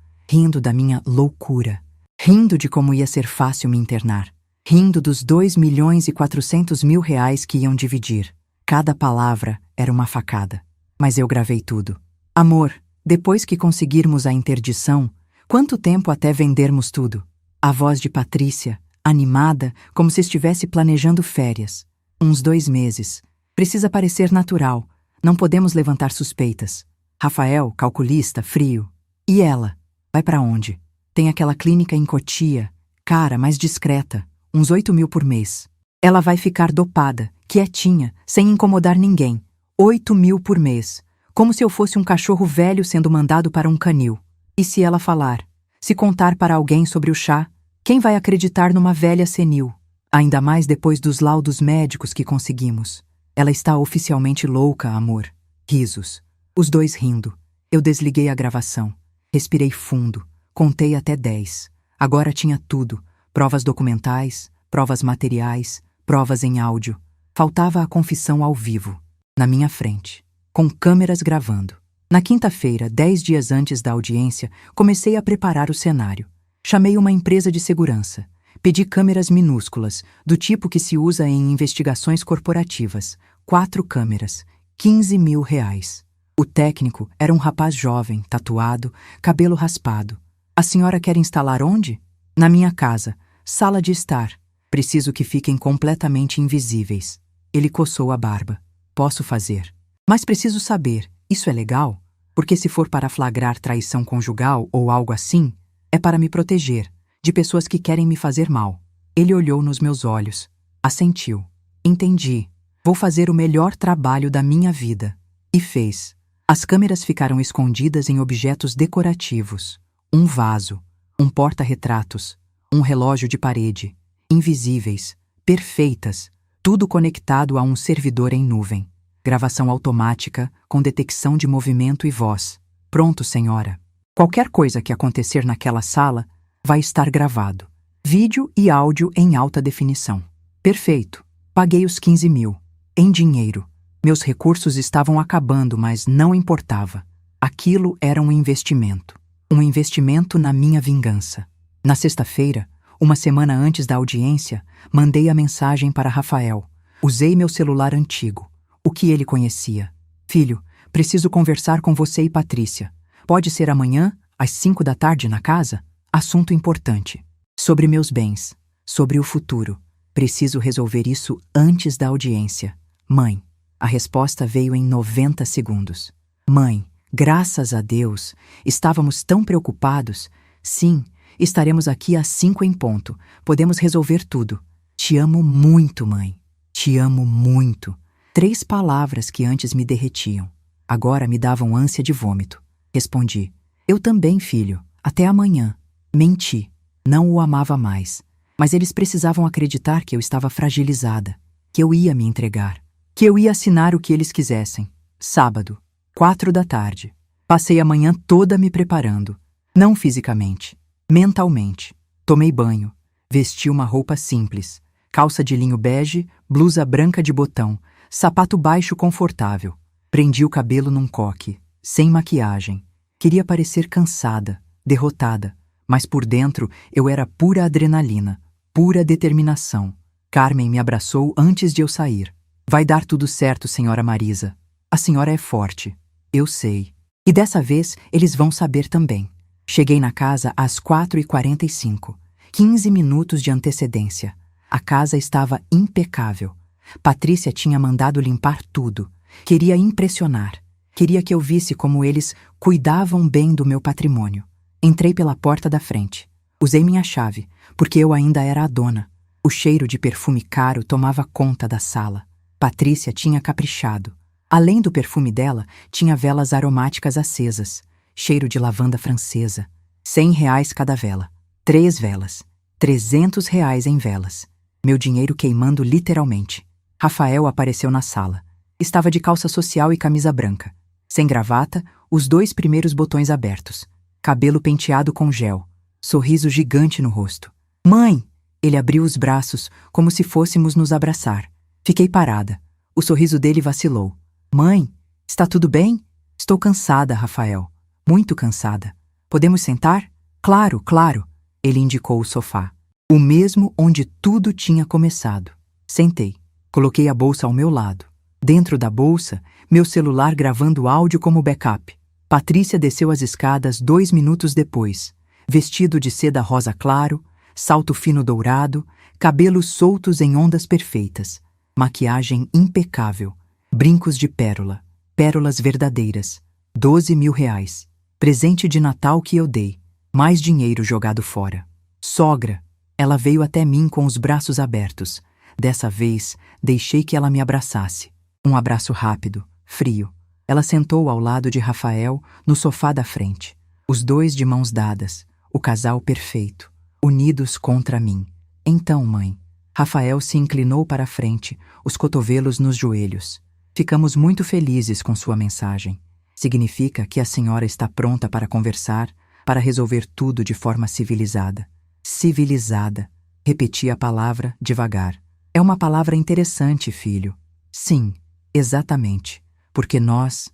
da minha loucura, rindo de como ia ser fácil me internar, rindo dos R$ 2.400.000 que iam dividir. Cada palavra era uma facada. Mas eu gravei tudo. Amor, depois que conseguirmos a interdição, quanto tempo até vendermos tudo? A voz de Patrícia, animada, como se estivesse planejando férias. Uns 2 meses. Precisa parecer natural. Não podemos levantar suspeitas. Rafael, calculista, frio. E ela? Vai pra onde? Tem aquela clínica em Cotia, cara, mais discreta, uns 8.000 por mês. Ela vai ficar dopada, quietinha, sem incomodar ninguém. 8.000 por mês. Como se eu fosse um cachorro velho sendo mandado para um canil. E se ela falar? Se contar para alguém sobre o chá? Quem vai acreditar numa velha senil? Ainda mais depois dos laudos médicos que conseguimos. Ela está oficialmente louca, amor. Risos. Os 2 rindo. Eu desliguei a gravação. Respirei fundo. Contei até 10. Agora tinha tudo. Provas documentais, provas materiais, provas em áudio. Faltava a confissão ao vivo. Na minha frente, com câmeras gravando. Na quinta-feira, 10 dias antes da audiência, comecei a preparar o cenário. Chamei uma empresa de segurança. Pedi câmeras minúsculas, do tipo que se usa em investigações corporativas. 4 câmeras, R$ 15.000. O técnico era um rapaz jovem, tatuado, cabelo raspado. A senhora quer instalar onde? Na minha casa, sala de estar. Preciso que fiquem completamente invisíveis. Ele coçou a barba. Posso fazer. Mas preciso saber, isso é legal? Porque se for para flagrar traição conjugal ou algo assim, é para me proteger de pessoas que querem me fazer mal. Ele olhou nos meus olhos. Assentiu. Entendi. Vou fazer o melhor trabalho da minha vida. E fez. As câmeras ficaram escondidas em objetos decorativos. Um vaso, um porta-retratos, um relógio de parede. Invisíveis, perfeitas. Tudo conectado a um servidor em nuvem. Gravação automática, com detecção de movimento e voz. Pronto, senhora. Qualquer coisa que acontecer naquela sala vai estar gravado. Vídeo e áudio em alta definição. Perfeito. Paguei os 15.000. Em dinheiro. Meus recursos estavam acabando, mas não importava. Aquilo era um investimento. Um investimento na minha vingança. Na sexta-feira, uma semana antes da audiência, mandei a mensagem para Rafael. Usei meu celular antigo, o que ele conhecia. Filho, preciso conversar com você e Patrícia. Pode ser amanhã, às 5 da tarde na casa? Assunto importante. Sobre meus bens, sobre o futuro. Preciso resolver isso antes da audiência. Mãe. A resposta veio em 90 segundos. Mãe, graças a Deus, estávamos tão preocupados. Sim, estaremos aqui às 5 em ponto. Podemos resolver tudo. Te amo muito, mãe. Te amo muito. 3 palavras que antes me derretiam. Agora me davam ânsia de vômito. Respondi. Eu também, filho. Até amanhã. Menti. Não o amava mais. Mas eles precisavam acreditar que eu estava fragilizada. Que eu ia me entregar. Que eu ia assinar o que eles quisessem. Sábado, 4 da tarde. Passei a manhã toda me preparando. Não fisicamente. Mentalmente. Tomei banho. Vesti uma roupa simples. Calça de linho bege, blusa branca de botão, sapato baixo confortável. Prendi o cabelo num coque, sem maquiagem. Queria parecer cansada, derrotada, mas por dentro eu era pura adrenalina, pura determinação. Carmen me abraçou antes de eu sair. Vai dar tudo certo, senhora Marisa. A senhora é forte. Eu sei. E dessa vez eles vão saber também. Cheguei na casa às 4h45. 15 minutos de antecedência. A casa estava impecável. Patrícia tinha mandado limpar tudo. Queria impressionar. Queria que eu visse como eles cuidavam bem do meu patrimônio. Entrei pela porta da frente. Usei minha chave, porque eu ainda era a dona. O cheiro de perfume caro tomava conta da sala. Patrícia tinha caprichado. Além do perfume dela, tinha velas aromáticas acesas. Cheiro de lavanda francesa. R$ 100 cada vela. 3 velas. R$ 300 em velas. Meu dinheiro queimando literalmente. Rafael apareceu na sala. Estava de calça social e camisa branca. Sem gravata, os 2 primeiros botões abertos. Cabelo penteado com gel. Sorriso gigante no rosto. Mãe! Ele abriu os braços, como se fôssemos nos abraçar. Fiquei parada. O sorriso dele vacilou. Mãe, está tudo bem? Estou cansada, Rafael. Muito cansada. Podemos sentar? Claro, claro. Ele indicou o sofá. O mesmo onde tudo tinha começado. Sentei. Coloquei a bolsa ao meu lado. Dentro da bolsa, meu celular gravando áudio como backup. Patrícia desceu as escadas 2 minutos depois. Vestido de seda rosa claro, salto fino dourado, cabelos soltos em ondas perfeitas. Maquiagem impecável. Brincos de pérola. Pérolas verdadeiras. 12 mil reais. Presente de Natal que eu dei. Mais dinheiro jogado fora. Sogra! Ela veio até mim com os braços abertos. Dessa vez, deixei que ela me abraçasse. Um abraço rápido, frio. Ela sentou ao lado de Rafael, no sofá da frente. Os 2 de mãos dadas. O casal perfeito. Unidos contra mim. Então, mãe. Rafael se inclinou para a frente, os cotovelos nos joelhos. Ficamos muito felizes com sua mensagem. Significa que a senhora está pronta para conversar, para resolver tudo de forma civilizada. Civilizada. Repeti a palavra devagar. É uma palavra interessante, filho. Sim, exatamente. Porque nós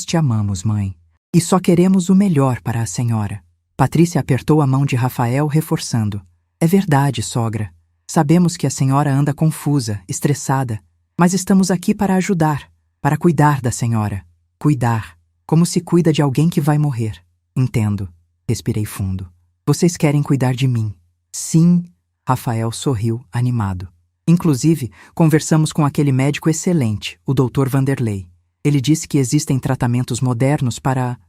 te amamos, mãe. E só queremos o melhor para a senhora. Patrícia apertou a mão de Rafael, reforçando. É verdade, sogra. Sabemos que a senhora anda confusa, estressada, mas estamos aqui para ajudar, para cuidar da senhora. Cuidar, como se cuida de alguém que vai morrer. Entendo. Respirei fundo. Vocês querem cuidar de mim. Sim, Rafael sorriu, animado. Inclusive, conversamos com aquele médico excelente, o Dr. Vanderlei. Ele disse que existem tratamentos modernos para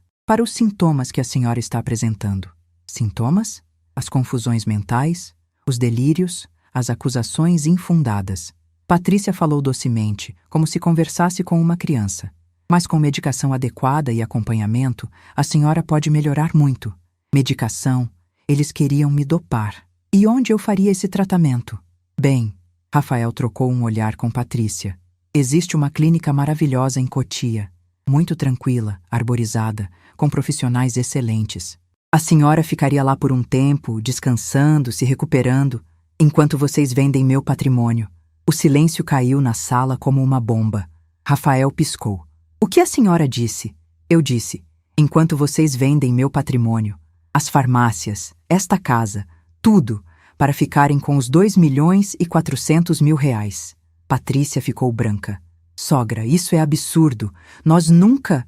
os sintomas que a senhora está apresentando. Sintomas? As confusões mentais, os delírios, as acusações infundadas. Patrícia falou docemente, como se conversasse com uma criança. Mas com medicação adequada e acompanhamento, a senhora pode melhorar muito. Medicação, eles queriam me dopar. E onde eu faria esse tratamento? Bem, Rafael trocou um olhar com Patrícia. Existe uma clínica maravilhosa em Cotia, muito tranquila, arborizada, com profissionais excelentes. A senhora ficaria lá por um tempo, descansando, se recuperando, enquanto vocês vendem meu patrimônio. O silêncio caiu na sala como uma bomba. Rafael piscou. O que a senhora disse? Eu disse, enquanto vocês vendem meu patrimônio, as farmácias, esta casa, tudo, para ficarem com os 2.400.000 reais. Patrícia ficou branca. Sogra, isso é absurdo. Nós nunca...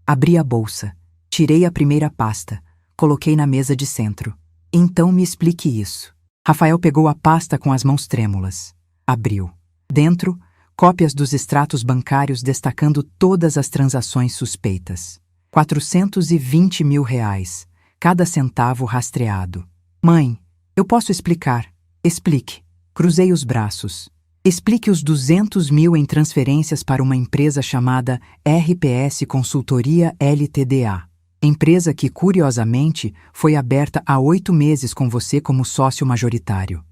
Abri a bolsa. Tirei a primeira pasta. Coloquei na mesa de centro. Então me explique isso. Rafael pegou a pasta com as mãos trêmulas. Abriu. Dentro, cópias dos extratos bancários destacando todas as transações suspeitas. 420 mil reais. Cada centavo rastreado. Mãe, eu posso explicar. Explique. Cruzei os braços. Explique os 200 mil em transferências para uma empresa chamada RPS Consultoria Ltda. Empresa que, curiosamente, foi aberta há 8 meses com você como sócio majoritário.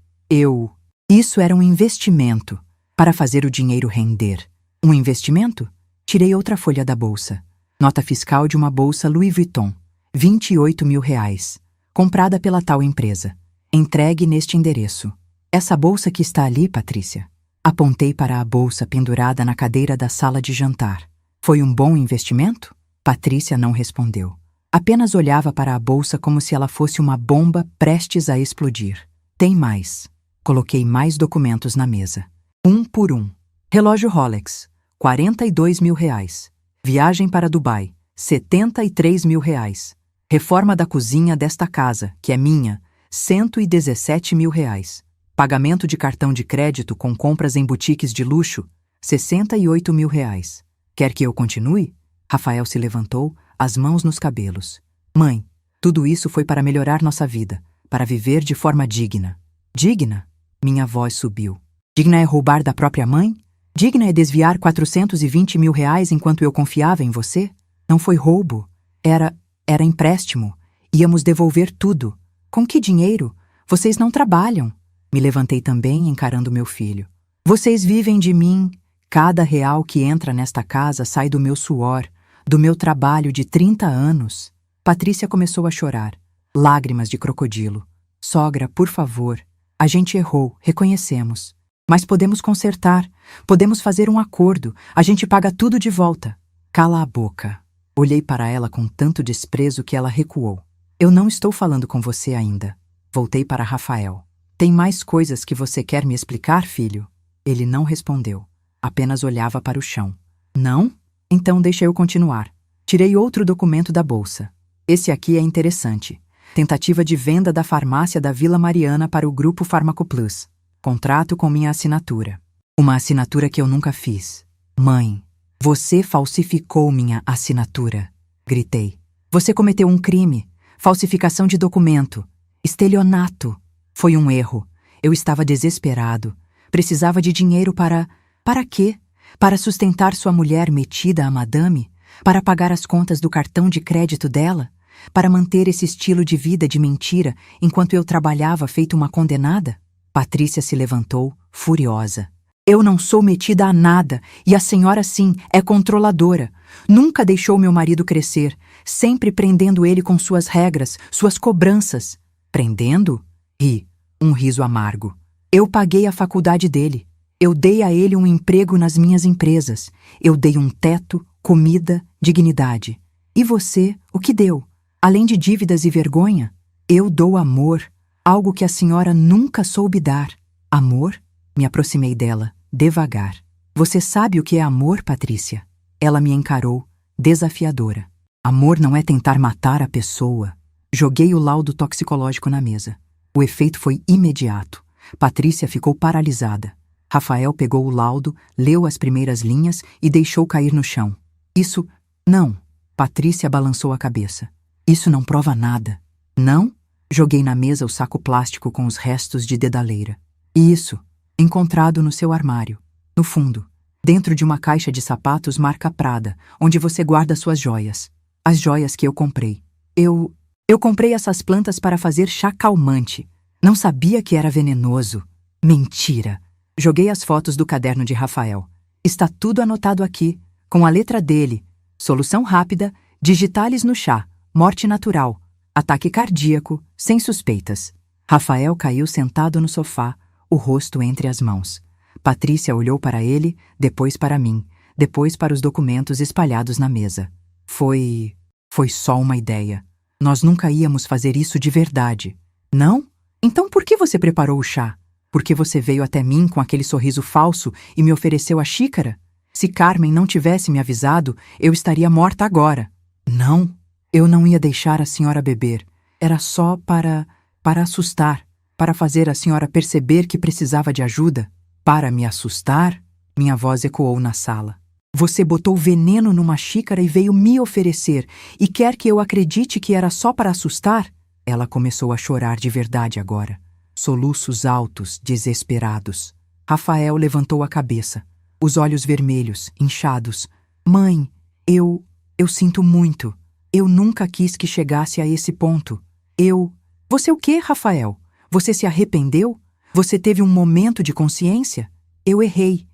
Isso era um investimento, para fazer o dinheiro render. Um investimento? Tirei outra folha da bolsa. Nota fiscal de uma bolsa Louis Vuitton. 28 mil reais. Comprada pela tal empresa. Entregue neste endereço. Essa bolsa que está ali, Patrícia. Apontei para a bolsa pendurada na cadeira da sala de jantar. Foi um bom investimento? Patrícia não respondeu. Apenas olhava para a bolsa como se ela fosse uma bomba prestes a explodir. Tem mais. Coloquei mais documentos na mesa. Um por um. Relógio Rolex, 42 mil reais. Viagem para Dubai, 73 mil reais. Reforma da cozinha desta casa, que é minha, 117 mil reais. Pagamento de cartão de crédito com compras em boutiques de luxo, 68 mil reais. Quer que eu continue? Rafael se levantou, as mãos nos cabelos. Mãe, tudo isso foi para melhorar nossa vida, para viver de forma digna. Digna? Minha voz subiu. Digna é roubar da própria mãe? Digna é desviar 420 mil reais enquanto eu confiava em você? Não foi roubo. Era empréstimo. Íamos devolver tudo. Com que dinheiro? Vocês não trabalham. Me levantei também, encarando meu filho. Vocês vivem de mim. Cada real que entra nesta casa sai do meu suor, do meu trabalho de 30 anos. Patrícia começou a chorar. Lágrimas de crocodilo. Sogra, por favor. A gente errou, reconhecemos. Mas podemos consertar, podemos fazer um acordo, a gente paga tudo de volta. Cala a boca. Olhei para ela com tanto desprezo que ela recuou. Eu não estou falando com você ainda. Voltei para Rafael. Tem mais coisas que você quer me explicar, filho? Ele não respondeu. Apenas olhava para o chão. Não? Então deixa eu continuar. Tirei outro documento da bolsa. Esse aqui é interessante. Tentativa de venda da farmácia da Vila Mariana para o Grupo Farmacoplus. Contrato com minha assinatura. Uma assinatura que eu nunca fiz. Mãe, você falsificou minha assinatura. Gritei. Você cometeu um crime. Falsificação de documento. Estelionato. Foi um erro. Eu estava desesperado. Precisava de dinheiro para... Para quê? Para sustentar sua mulher metida a madame? Para pagar as contas do cartão de crédito dela? Para manter esse estilo de vida de mentira enquanto eu trabalhava feito uma condenada? Patrícia se levantou, furiosa. Eu não sou metida a nada, e a senhora sim é controladora. Nunca deixou meu marido crescer, sempre prendendo ele com suas regras, suas cobranças. Prendendo? Ri, um riso amargo. Eu paguei a faculdade dele. Eu dei a ele um emprego nas minhas empresas. Eu dei um teto, comida, dignidade. E você, o que deu? Além de dívidas e vergonha? Eu dou amor. Algo que a senhora nunca soube dar. Amor? Me aproximei dela, devagar. Você sabe o que é amor, Patrícia? Ela me encarou, desafiadora. Amor não é tentar matar a pessoa. Joguei o laudo toxicológico na mesa. O efeito foi imediato. Patrícia ficou paralisada. Rafael pegou o laudo, leu as primeiras linhas e deixou cair no chão. Isso... não. Patrícia balançou a cabeça. Isso não prova nada. Não? Joguei na mesa o saco plástico com os restos de dedaleira. Isso, encontrado no seu armário. No fundo, dentro de uma caixa de sapatos marca Prada, onde você guarda suas joias. As joias que eu comprei. Eu comprei essas plantas para fazer chá calmante. Não sabia que era venenoso. Mentira. Joguei as fotos do caderno de Rafael. Está tudo anotado aqui, com a letra dele. Solução rápida, digitales no chá, morte natural. Ataque cardíaco, sem suspeitas. Rafael caiu sentado no sofá, o rosto entre as mãos. Patrícia olhou para ele, depois para mim, depois para os documentos espalhados na mesa. Foi só uma ideia. Nós nunca íamos fazer isso de verdade. Não? Então por que você preparou o chá? Porque você veio até mim com aquele sorriso falso e me ofereceu a xícara? Se Carmen não tivesse me avisado, eu estaria morta agora. Não. Eu não ia deixar a senhora beber. Era só para assustar, para fazer a senhora perceber que precisava de ajuda. Para me assustar? Minha voz ecoou na sala. Você botou veneno numa xícara e veio me oferecer, e quer que eu acredite que era só para assustar? Ela começou a chorar de verdade agora. Soluços altos, desesperados. Rafael levantou a cabeça, os olhos vermelhos, inchados. Mãe, eu sinto muito. Eu nunca quis que chegasse a esse ponto. Você o quê, Rafael? Você se arrependeu? Você teve um momento de consciência? Eu errei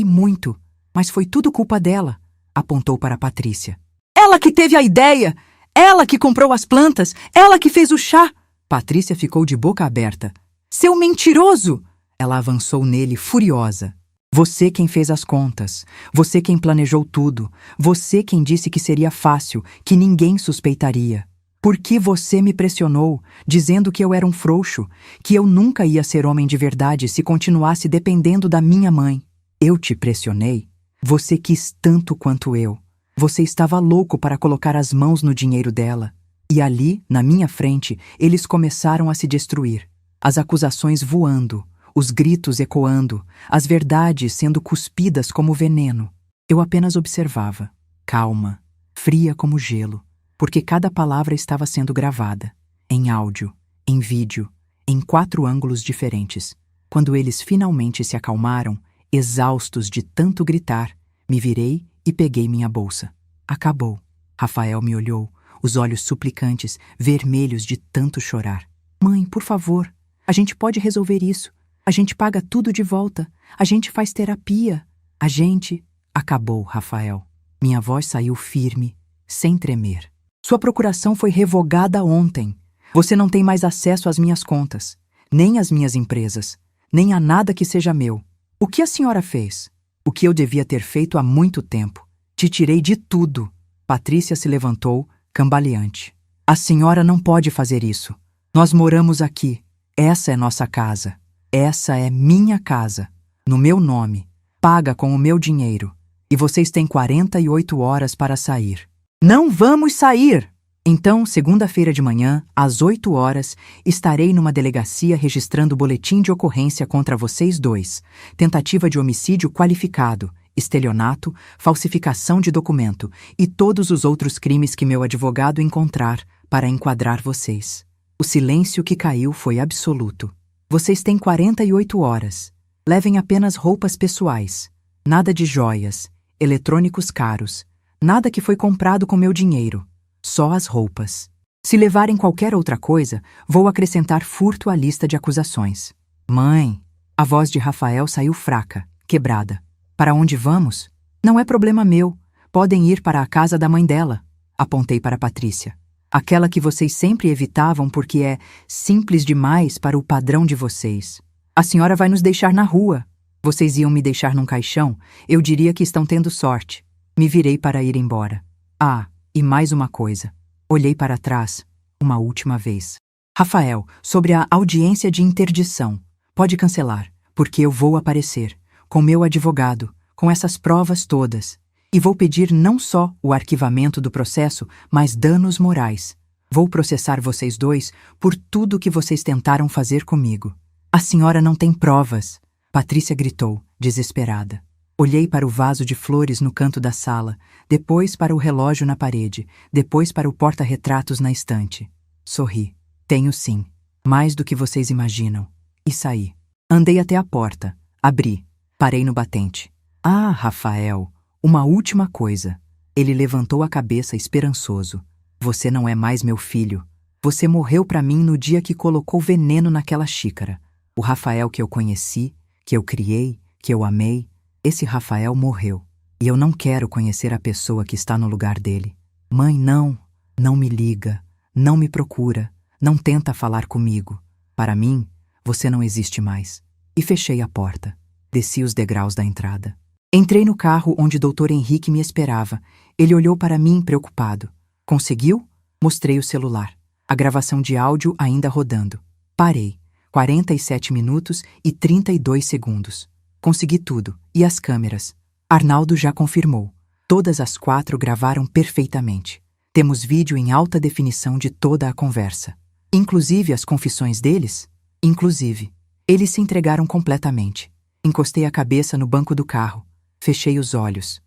muito, mas foi tudo culpa dela, apontou para Patrícia. Ela que teve a ideia! Ela que comprou as plantas! Ela que fez o chá! Patrícia ficou de boca aberta. Seu mentiroso! Ela avançou nele furiosa. Você quem fez as contas, você quem planejou tudo, você quem disse que seria fácil, que ninguém suspeitaria. Por que você me pressionou, dizendo que eu era um frouxo, que eu nunca ia ser homem de verdade se continuasse dependendo da minha mãe? Eu te pressionei? Você quis tanto quanto eu. Você estava louco para colocar as mãos no dinheiro dela. E ali, na minha frente, eles começaram a se destruir. As acusações voando, os gritos ecoando, as verdades sendo cuspidas como veneno. Eu apenas observava, calma, fria como gelo, porque cada palavra estava sendo gravada, em áudio, em vídeo, em 4 ângulos diferentes. Quando eles finalmente se acalmaram, exaustos de tanto gritar, me virei e peguei minha bolsa. Acabou. Rafael me olhou, os olhos suplicantes, vermelhos de tanto chorar. Mãe, por favor, a gente pode resolver isso. A gente paga tudo de volta. A gente faz terapia. A gente... Acabou, Rafael. Minha voz saiu firme, sem tremer. Sua procuração foi revogada ontem. Você não tem mais acesso às minhas contas, nem às minhas empresas, nem a nada que seja meu. O que a senhora fez? O que eu devia ter feito há muito tempo. Te tirei de tudo. Patrícia se levantou, cambaleante. A senhora não pode fazer isso. Nós moramos aqui. Essa é nossa casa. Essa é minha casa. No meu nome. Paga com o meu dinheiro. E vocês têm 48 horas para sair. Não vamos sair! Então, segunda-feira de manhã, às 8 horas, estarei numa delegacia registrando boletim de ocorrência contra vocês dois. Tentativa de homicídio qualificado, estelionato, falsificação de documento e todos os outros crimes que meu advogado encontrar para enquadrar vocês. O silêncio que caiu foi absoluto. Vocês têm 48 horas. Levem apenas roupas pessoais. Nada de joias, eletrônicos caros. Nada que foi comprado com meu dinheiro. Só as roupas. Se levarem qualquer outra coisa, vou acrescentar furto à lista de acusações. Mãe! A voz de Rafael saiu fraca, quebrada. Para onde vamos? Não é problema meu. Podem ir para a casa da mãe dela. Apontei para Patrícia. Aquela que vocês sempre evitavam porque é simples demais para o padrão de vocês. A senhora vai nos deixar na rua. Vocês iam me deixar num caixão? Eu diria que estão tendo sorte. Me virei para ir embora. Ah, e mais uma coisa. Olhei para trás, uma última vez. Rafael, sobre a audiência de interdição. Pode cancelar, porque eu vou aparecer, com meu advogado, com essas provas todas. E vou pedir não só o arquivamento do processo, mas danos morais. Vou processar vocês dois por tudo que vocês tentaram fazer comigo. A senhora não tem provas. Patrícia gritou, desesperada. Olhei para o vaso de flores no canto da sala, depois para o relógio na parede, depois para o porta-retratos na estante. Sorri. Tenho sim. Mais do que vocês imaginam. E saí. Andei até a porta. Abri. Parei no batente. Ah, Rafael, uma última coisa. Ele levantou a cabeça esperançoso. Você não é mais meu filho. Você morreu para mim no dia que colocou veneno naquela xícara. O Rafael que eu conheci, que eu criei, que eu amei, esse Rafael morreu, e eu não quero conhecer a pessoa que está no lugar dele. Mãe, não me liga, não me procura, não tenta falar comigo. Para mim, você não existe mais. E fechei a porta. Desci os degraus da entrada. Entrei no carro onde Dr. Henrique me esperava. Ele olhou para mim preocupado. Conseguiu? Mostrei o celular. A gravação de áudio ainda rodando. Parei. 47 minutos e 32 segundos. Consegui tudo. E as câmeras? Arnaldo já confirmou. Todas as 4 gravaram perfeitamente. Temos vídeo em alta definição de toda a conversa. Inclusive as confissões deles? Inclusive. Eles se entregaram completamente. Encostei a cabeça no banco do carro. Fechei os olhos.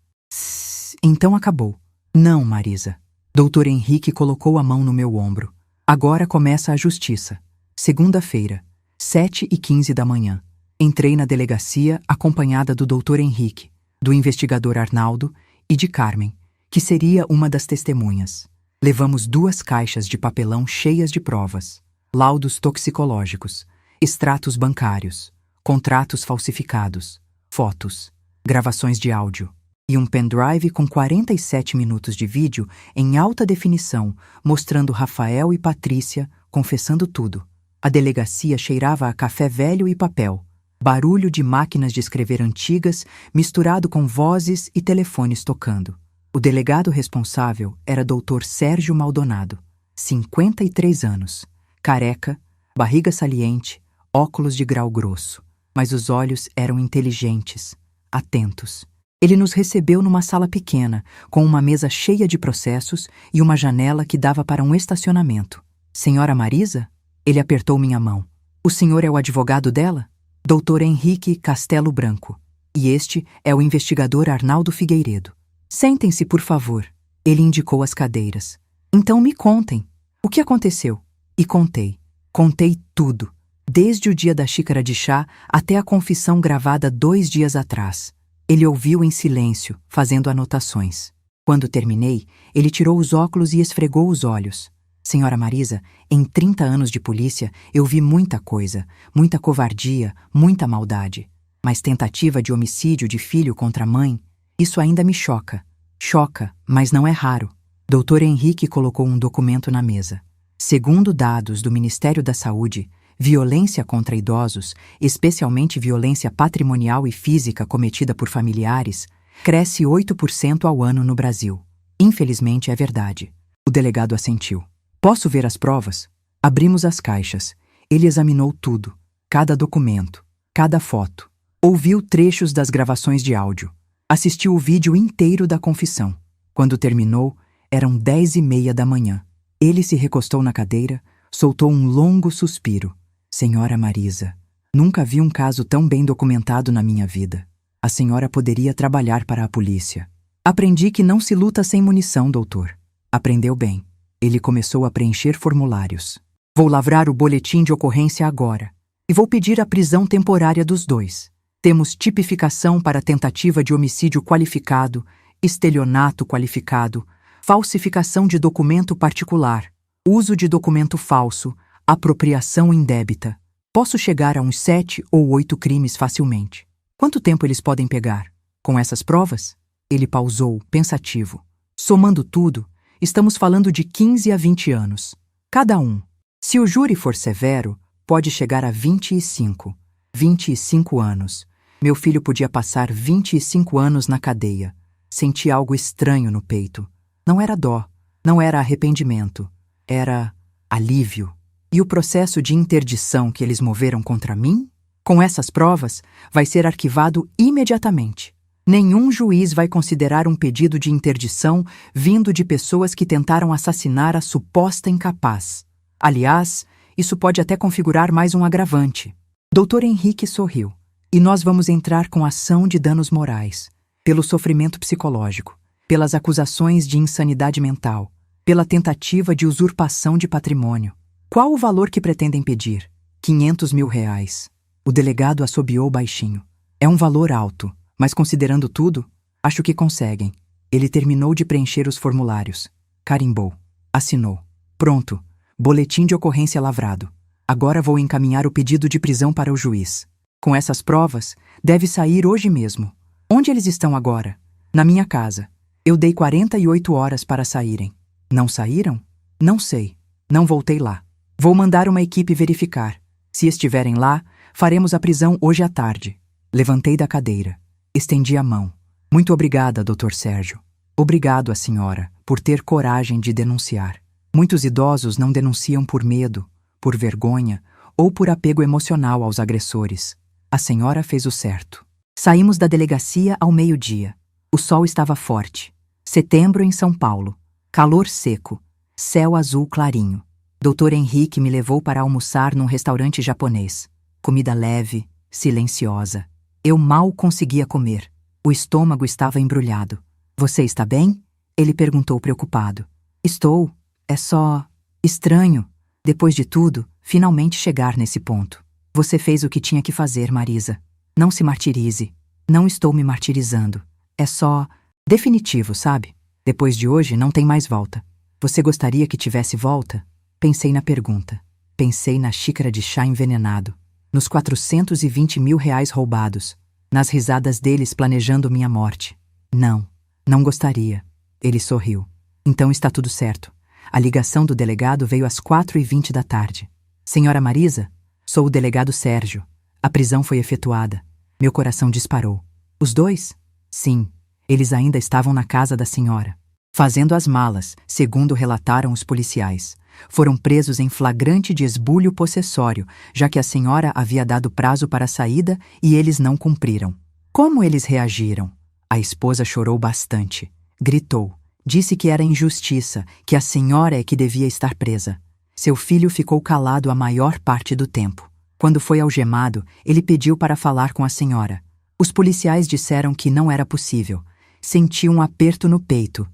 Então acabou. Não, Marisa. Dr. Henrique colocou a mão no meu ombro. Agora começa a justiça. Segunda-feira, 7h15 da manhã. Entrei na delegacia acompanhada do Dr. Henrique, do investigador Arnaldo e de Carmen, que seria uma das testemunhas. Levamos 2 caixas de papelão cheias de provas, laudos toxicológicos, extratos bancários, contratos falsificados, fotos, gravações de áudio e um pendrive com 47 minutos de vídeo em alta definição, mostrando Rafael e Patrícia confessando tudo. A delegacia cheirava a café velho e papel. Barulho de máquinas de escrever antigas misturado com vozes e telefones tocando. O delegado responsável era Dr. Sérgio Maldonado, 53 anos, careca, barriga saliente, óculos de grau grosso, mas os olhos eram inteligentes, atentos. Ele nos recebeu numa sala pequena, com uma mesa cheia de processos e uma janela que dava para um estacionamento. Senhora Marisa? Ele apertou minha mão. O senhor é o advogado dela? Dr. Henrique Castelo Branco. E este é o investigador Arnaldo Figueiredo. Sentem-se, por favor. Ele indicou as cadeiras. Então me contem. O que aconteceu? E contei. Contei tudo. Desde o dia da xícara de chá até a confissão gravada 2 dias atrás. Ele ouviu em silêncio, fazendo anotações. Quando terminei, ele tirou os óculos e esfregou os olhos. Senhora Marisa, em 30 anos de polícia, eu vi muita coisa, muita covardia, muita maldade. Mas tentativa de homicídio de filho contra mãe, isso ainda me choca. Choca, mas não é raro. Dr. Henrique colocou um documento na mesa. Segundo dados do Ministério da Saúde, violência contra idosos, especialmente violência patrimonial e física cometida por familiares, cresce 8% ao ano no Brasil. Infelizmente é verdade. O delegado assentiu. Posso ver as provas? Abrimos as caixas. Ele examinou tudo, cada documento, cada foto. Ouviu trechos das gravações de áudio. Assistiu o vídeo inteiro da confissão. Quando terminou, eram 10h30 da manhã. Ele se recostou na cadeira, soltou um longo suspiro. Senhora Marisa, nunca vi um caso tão bem documentado na minha vida. A senhora poderia trabalhar para a polícia. Aprendi que não se luta sem munição, doutor. Aprendeu bem. Ele começou a preencher formulários. Vou lavrar o boletim de ocorrência agora. E vou pedir a prisão temporária dos dois. Temos tipificação para tentativa de homicídio qualificado, estelionato qualificado, falsificação de documento particular, uso de documento falso, apropriação indébita. Posso chegar a uns 7 ou 8 crimes facilmente. Quanto tempo eles podem pegar? Com essas provas? Ele pausou, pensativo. Somando tudo, estamos falando de 15 a 20 anos. Cada um. Se o júri for severo, pode chegar a 25. 25 anos. Meu filho podia passar 25 anos na cadeia. Senti algo estranho no peito. Não era dó, não era arrependimento. Era alívio. E o processo de interdição que eles moveram contra mim? Com essas provas, vai ser arquivado imediatamente. Nenhum juiz vai considerar um pedido de interdição vindo de pessoas que tentaram assassinar a suposta incapaz. Aliás, isso pode até configurar mais um agravante. Dr. Henrique sorriu. E nós vamos entrar com ação de danos morais, pelo sofrimento psicológico, pelas acusações de insanidade mental, pela tentativa de usurpação de patrimônio. Qual o valor que pretendem pedir? 500 mil reais. O delegado assobiou baixinho. É um valor alto, mas considerando tudo, acho que conseguem. Ele terminou de preencher os formulários. Carimbou. Assinou. Pronto. Boletim de ocorrência lavrado. Agora vou encaminhar o pedido de prisão para o juiz. Com essas provas, deve sair hoje mesmo. Onde eles estão agora? Na minha casa. Eu dei 48 horas para saírem. Não saíram? Não sei. Não voltei lá. Vou mandar uma equipe verificar. Se estiverem lá, faremos a prisão hoje à tarde. Levantei da cadeira. Estendi a mão. Muito obrigada, Dr. Sérgio. Obrigado à senhora por ter coragem de denunciar. Muitos idosos não denunciam por medo, por vergonha ou por apego emocional aos agressores. A senhora fez o certo. Saímos da delegacia ao meio-dia. O sol estava forte. Setembro em São Paulo. Calor seco. Céu azul clarinho. Dr. Henrique me levou para almoçar num restaurante japonês. Comida leve, silenciosa. Eu mal conseguia comer. O estômago estava embrulhado. Você está bem? Ele perguntou preocupado. Estou. É só estranho. Depois de tudo, finalmente chegar nesse ponto. Você fez o que tinha que fazer, Marisa. Não se martirize. Não estou me martirizando. É só definitivo, sabe? Depois de hoje não tem mais volta. Você gostaria que tivesse volta? Pensei na pergunta. Pensei na xícara de chá envenenado. Nos 420 mil reais roubados. Nas risadas deles planejando minha morte. Não, não gostaria. Ele sorriu. Então está tudo certo. A ligação do delegado veio às 4h20 da tarde. Senhora Marisa? Sou o delegado Sérgio. A prisão foi efetuada. Meu coração disparou. Os dois? Sim, eles ainda estavam na casa da senhora. Fazendo as malas, segundo relataram os policiais. Foram presos em flagrante de esbulho possessório, já que a senhora havia dado prazo para a saída e eles não cumpriram. Como eles reagiram? A esposa chorou bastante. Gritou. Disse que era injustiça, que a senhora é que devia estar presa. Seu filho ficou calado a maior parte do tempo. Quando foi algemado, ele pediu para falar com a senhora. Os policiais disseram que não era possível. Sentiu um aperto no peito.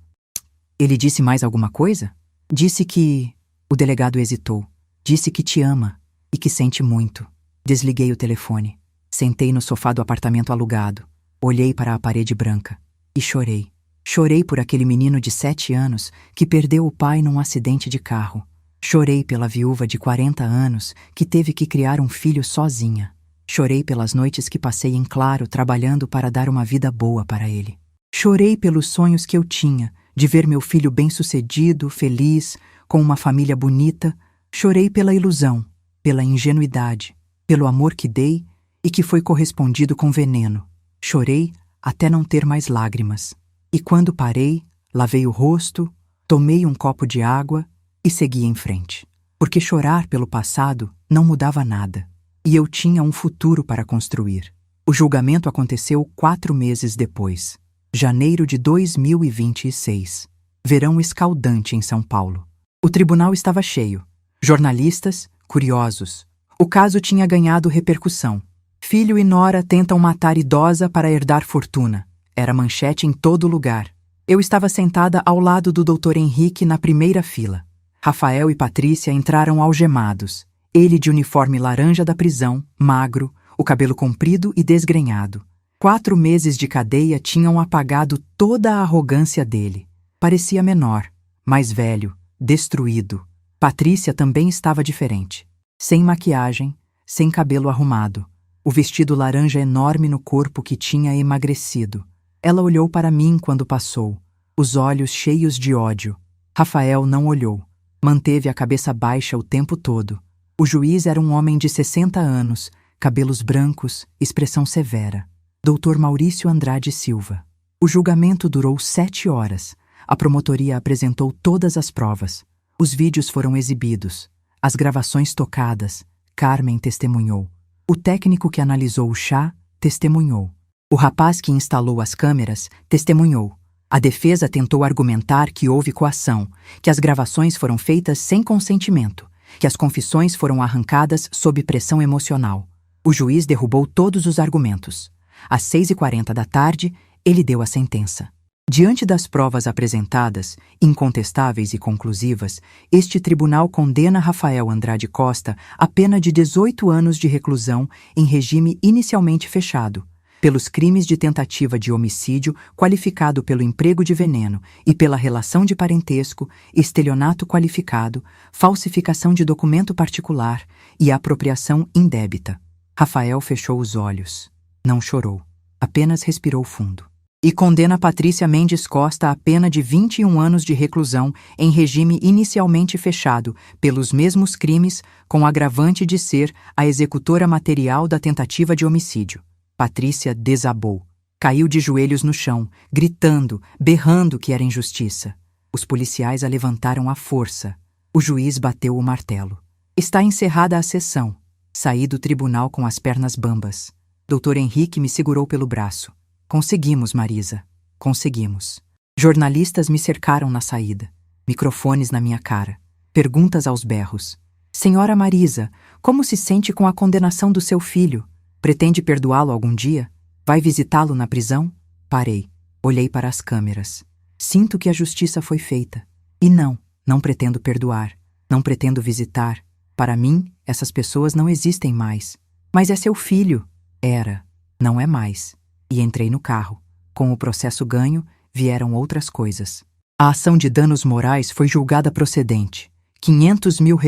Ele disse mais alguma coisa? Disse que... O delegado hesitou. Disse que te ama e que sente muito. Desliguei o telefone. Sentei no sofá do apartamento alugado. Olhei para a parede branca e chorei. Chorei por aquele menino de 7 anos que perdeu o pai num acidente de carro. Chorei pela viúva de 40 anos que teve que criar um filho sozinha. Chorei pelas noites que passei em claro trabalhando para dar uma vida boa para ele. Chorei pelos sonhos que eu tinha, de ver meu filho bem-sucedido, feliz, com uma família bonita. Chorei pela ilusão, pela ingenuidade, pelo amor que dei e que foi correspondido com veneno. Chorei até não ter mais lágrimas. E quando parei, lavei o rosto, tomei um copo de água e segui em frente. Porque chorar pelo passado não mudava nada. E eu tinha um futuro para construir. O julgamento aconteceu 4 meses depois. Janeiro de 2026. Verão escaldante em São Paulo. O tribunal estava cheio. Jornalistas, curiosos. O caso tinha ganhado repercussão. Filho e nora tentam matar idosa para herdar fortuna. Era manchete em todo lugar. Eu estava sentada ao lado do Dr. Henrique na primeira fila. Rafael e Patrícia entraram algemados. Ele de uniforme laranja da prisão, magro, o cabelo comprido e desgrenhado. 4 meses de cadeia tinham apagado toda a arrogância dele. Parecia menor, mais velho, destruído. Patrícia também estava diferente. Sem maquiagem, sem cabelo arrumado. O vestido laranja enorme no corpo que tinha emagrecido. Ela olhou para mim quando passou, os olhos cheios de ódio. Rafael não olhou. Manteve a cabeça baixa o tempo todo. O juiz era um homem de 60 anos, cabelos brancos, expressão severa. Dr. Maurício Andrade Silva. O julgamento durou 7 horas. A promotoria apresentou todas as provas. Os vídeos foram exibidos. As gravações tocadas. Carmen testemunhou. O técnico que analisou o chá testemunhou. O rapaz que instalou as câmeras testemunhou. A defesa tentou argumentar que houve coação, que as gravações foram feitas sem consentimento, que as confissões foram arrancadas sob pressão emocional. O juiz derrubou todos os argumentos. Às 6h40 da tarde, ele deu a sentença. Diante das provas apresentadas, incontestáveis e conclusivas, este tribunal condena Rafael Andrade Costa a pena de 18 anos de reclusão em regime inicialmente fechado, pelos crimes de tentativa de homicídio qualificado pelo emprego de veneno e pela relação de parentesco, estelionato qualificado, falsificação de documento particular e apropriação indébita. Rafael fechou os olhos. Não chorou, apenas respirou fundo. E condena Patrícia Mendes Costa a pena de 21 anos de reclusão em regime inicialmente fechado, pelos mesmos crimes, com agravante de ser a executora material da tentativa de homicídio. Patrícia desabou. Caiu de joelhos no chão, gritando, berrando que era injustiça. Os policiais a levantaram à força. O juiz bateu o martelo. Está encerrada a sessão. Saí do tribunal com as pernas bambas. Dr. Henrique me segurou pelo braço. Conseguimos, Marisa. Conseguimos. Jornalistas me cercaram na saída. Microfones na minha cara. Perguntas aos berros. Senhora Marisa, como se sente com a condenação do seu filho? Pretende perdoá-lo algum dia? Vai visitá-lo na prisão? Parei. Olhei para as câmeras. Sinto que a justiça foi feita. E não pretendo perdoar. Não pretendo visitar. Para mim, essas pessoas não existem mais. Mas é seu filho. Era. Não é mais. E entrei no carro. Com o processo ganho, vieram outras coisas. A ação de danos morais foi julgada procedente. R$500 mil.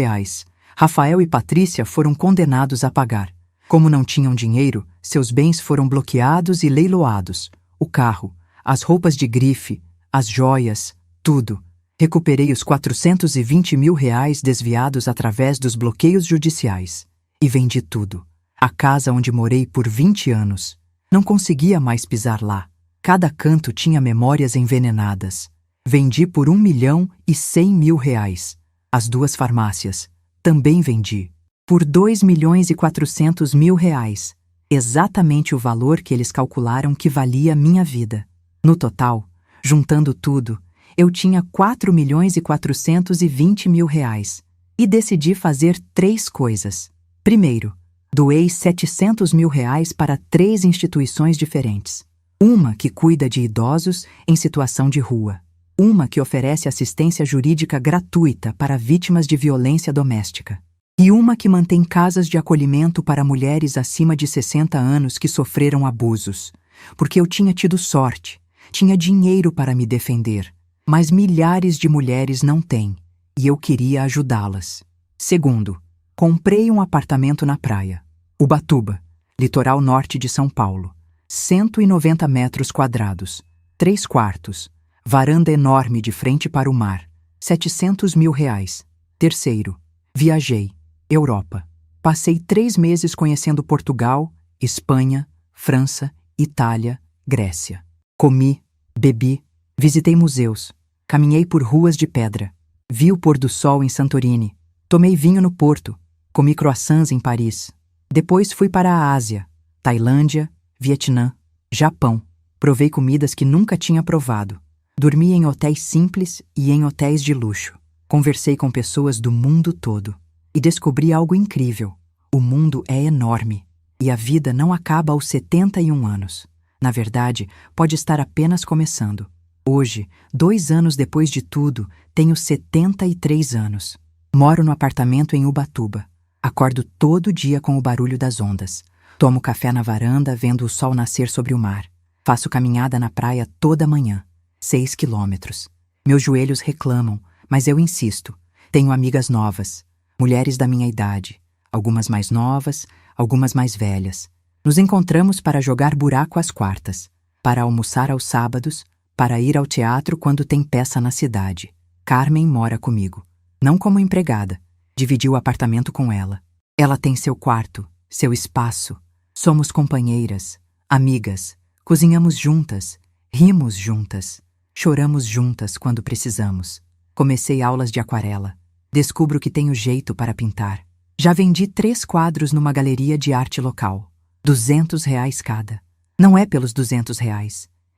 Rafael e Patrícia foram condenados a pagar. Como não tinham dinheiro, seus bens foram bloqueados e leiloados. O carro, as roupas de grife, as joias, tudo. Recuperei os R$420 mil desviados através dos bloqueios judiciais. E vendi tudo. A casa onde morei por 20 anos. Não conseguia mais pisar lá. Cada canto tinha memórias envenenadas. Vendi por R$1.100.000. As 2 farmácias. Também vendi. Por R$2.400.000. Exatamente o valor que eles calcularam que valia minha vida. No total, juntando tudo, eu tinha R$4.420.000. E decidi fazer 3 coisas. Primeiro, doei R$700 mil para 3 instituições diferentes. Uma que cuida de idosos em situação de rua. Uma que oferece assistência jurídica gratuita para vítimas de violência doméstica. E uma que mantém casas de acolhimento para mulheres acima de 60 anos que sofreram abusos. Porque eu tinha tido sorte, tinha dinheiro para me defender. Mas milhares de mulheres não têm. e eu queria ajudá-las. Segundo, comprei um apartamento na praia. Ubatuba, litoral norte de São Paulo. 190 metros quadrados, 3 quartos, varanda enorme de frente para o mar, R$ 700.000. Terceiro, viajei, Europa. Passei 3 meses conhecendo Portugal, Espanha, França, Itália, Grécia. Comi, bebi, visitei museus, caminhei por ruas de pedra, vi o pôr do sol em Santorini, tomei vinho no Porto, comi croissants em Paris. Depois fui para a Ásia, Tailândia, Vietnã, Japão. Provei comidas que nunca tinha provado. Dormi em hotéis simples e em hotéis de luxo. Conversei com pessoas do mundo todo. E descobri algo incrível. O mundo é enorme. E a vida não acaba aos 71 anos. Na verdade, pode estar apenas começando. Hoje, 2 anos depois de tudo, tenho 73 anos. Moro no apartamento em Ubatuba. Acordo todo dia com o barulho das ondas. Tomo café na varanda vendo o sol nascer sobre o mar. Faço caminhada na praia toda manhã. 6 quilômetros. Meus joelhos reclamam, mas eu insisto. Tenho amigas novas, mulheres da minha idade. Algumas mais novas, algumas mais velhas. Nos encontramos para jogar buraco às quartas, para almoçar aos sábados, para ir ao teatro quando tem peça na cidade. Carmen mora comigo. Não como empregada. Dividi o apartamento com ela. Ela tem seu quarto, seu espaço. Somos companheiras, amigas, cozinhamos juntas, rimos juntas, choramos juntas quando precisamos. Comecei aulas de aquarela. Descubro que tenho jeito para pintar. Já vendi 3 quadros numa galeria de arte local. R$ 200 cada. Não é pelos R$ 200.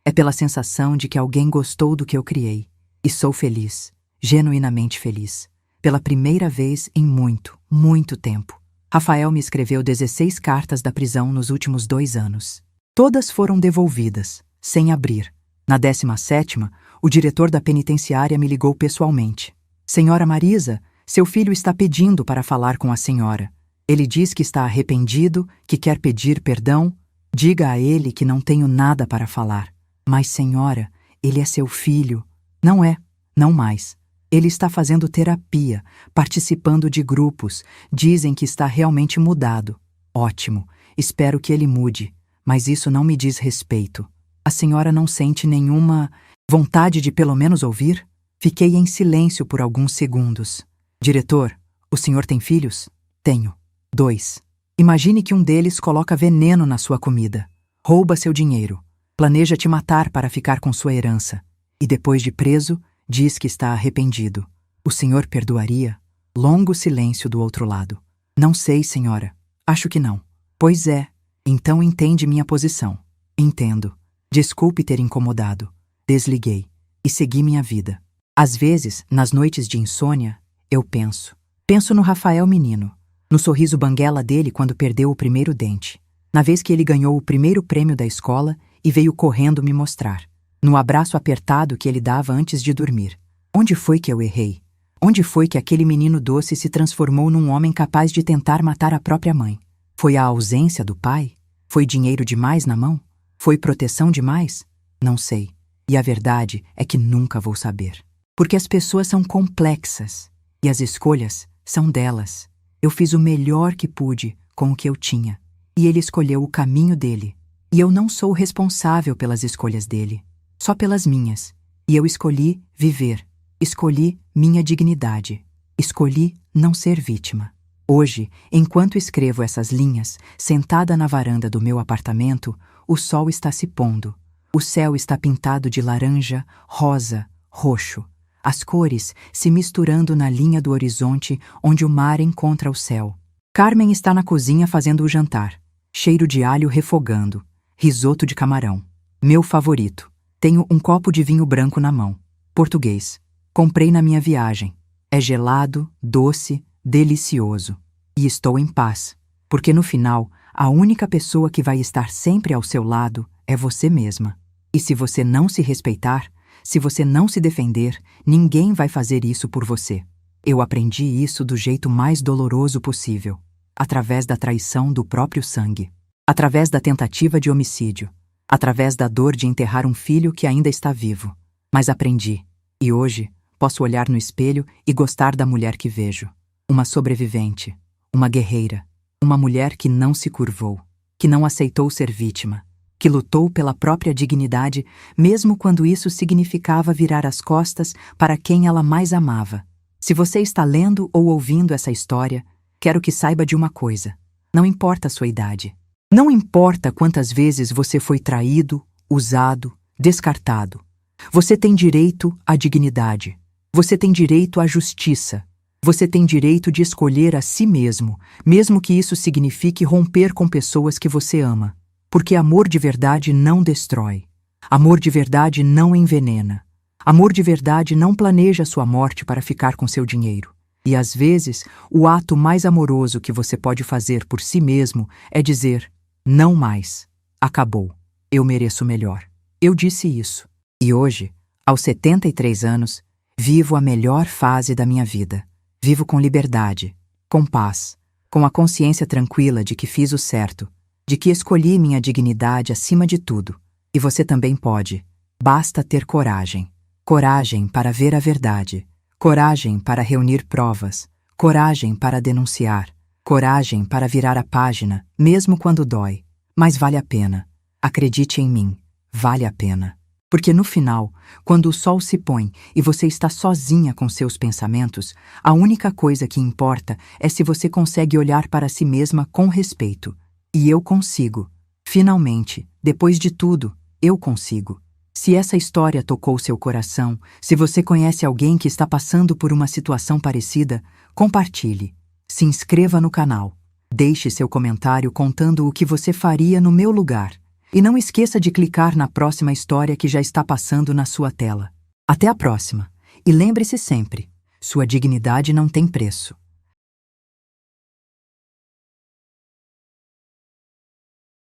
É pela sensação de que alguém gostou do que eu criei. E sou feliz, genuinamente feliz. Pela primeira vez em muito, muito tempo. Rafael me escreveu 16 cartas da prisão nos últimos 2 anos. Todas foram devolvidas, sem abrir. Na 17ª, o diretor da penitenciária me ligou pessoalmente. Senhora Marisa, seu filho está pedindo para falar com a senhora. Ele diz que está arrependido, que quer pedir perdão. Diga a ele que não tenho nada para falar. Mas, senhora, ele é seu filho. Não é, não mais. Ele está fazendo terapia, participando de grupos. Dizem que está realmente mudado. Ótimo, espero que ele mude, mas isso não me diz respeito. A senhora não sente nenhuma vontade de pelo menos ouvir? Fiquei em silêncio por alguns segundos. Diretor, o senhor tem filhos? Tenho. 2. Imagine que um deles coloca veneno na sua comida, rouba seu dinheiro, planeja te matar para ficar com sua herança, e depois de preso, diz que está arrependido. O senhor perdoaria? Longo silêncio do outro lado. Não sei, senhora. Acho que não. Pois é. Então entende minha posição. Entendo. Desculpe ter incomodado. Desliguei e segui minha vida. Às vezes, nas noites de insônia, eu penso. Penso no Rafael menino, no sorriso banguela dele quando perdeu o primeiro dente, na vez que ele ganhou o primeiro prêmio da escola e veio correndo me mostrar. No abraço apertado que ele dava antes de dormir. Onde foi que eu errei? Onde foi que aquele menino doce se transformou num homem capaz de tentar matar a própria mãe? Foi a ausência do pai? Foi dinheiro demais na mão? Foi proteção demais? Não sei. E a verdade é que nunca vou saber. Porque as pessoas são complexas e as escolhas são delas. Eu fiz o melhor que pude com o que eu tinha e ele escolheu o caminho dele. E eu não sou responsável pelas escolhas dele. Só pelas minhas. E eu escolhi viver. Escolhi minha dignidade. Escolhi não ser vítima. Hoje, enquanto escrevo essas linhas, sentada na varanda do meu apartamento, o sol está se pondo. O céu está pintado de laranja, rosa, roxo. As cores se misturando na linha do horizonte onde o mar encontra o céu. Carmen está na cozinha fazendo o jantar. Cheiro de alho refogando. Risoto de camarão. Meu favorito. Tenho um copo de vinho branco na mão. Português. Comprei na minha viagem. É gelado, doce, delicioso. E estou em paz. Porque no final, a única pessoa que vai estar sempre ao seu lado é você mesma. E se você não se respeitar, se você não se defender, ninguém vai fazer isso por você. Eu aprendi isso do jeito mais doloroso possível. Através da traição do próprio sangue. Através da tentativa de homicídio. Através da dor de enterrar um filho que ainda está vivo. Mas aprendi. E hoje, Posso olhar no espelho e gostar da mulher que vejo. Uma sobrevivente, uma guerreira, uma mulher que não se curvou, que não aceitou ser vítima, que lutou pela própria dignidade, mesmo quando isso significava virar as costas para quem ela mais amava. Se você está lendo ou ouvindo essa história, quero que saiba de uma coisa: não importa a sua idade. Não importa quantas vezes você foi traído, usado, descartado. Você tem direito à dignidade. Você tem direito à justiça. Você tem direito de escolher a si mesmo, mesmo que isso signifique romper com pessoas que você ama. Porque amor de verdade não destrói. Amor de verdade não envenena. Amor de verdade não planeja sua morte para ficar com seu dinheiro. E às vezes, o ato mais amoroso que você pode fazer por si mesmo é dizer: não mais. Acabou. Eu mereço melhor. Eu disse isso. E hoje, aos 73 anos, vivo a melhor fase da minha vida. Vivo com liberdade, com paz, com a consciência tranquila de que fiz o certo, de que escolhi minha dignidade acima de tudo. E você também pode. Basta ter coragem. Coragem para ver a verdade. Coragem para reunir provas. Coragem para denunciar. Coragem para virar a página, mesmo quando dói. Mas vale a pena. Acredite em mim. Vale a pena. Porque no final, quando o sol se põe e você está sozinha com seus pensamentos, a única coisa que importa é se você consegue olhar para si mesma com respeito. E eu consigo. Finalmente, depois de tudo, eu consigo. Se essa história tocou seu coração, se você conhece alguém que está passando por uma situação parecida, compartilhe. Se inscreva no canal. Deixe seu comentário contando o que você faria no meu lugar. E não esqueça de clicar na próxima história que já está passando na sua tela. Até a próxima. E lembre-se sempre, sua dignidade não tem preço.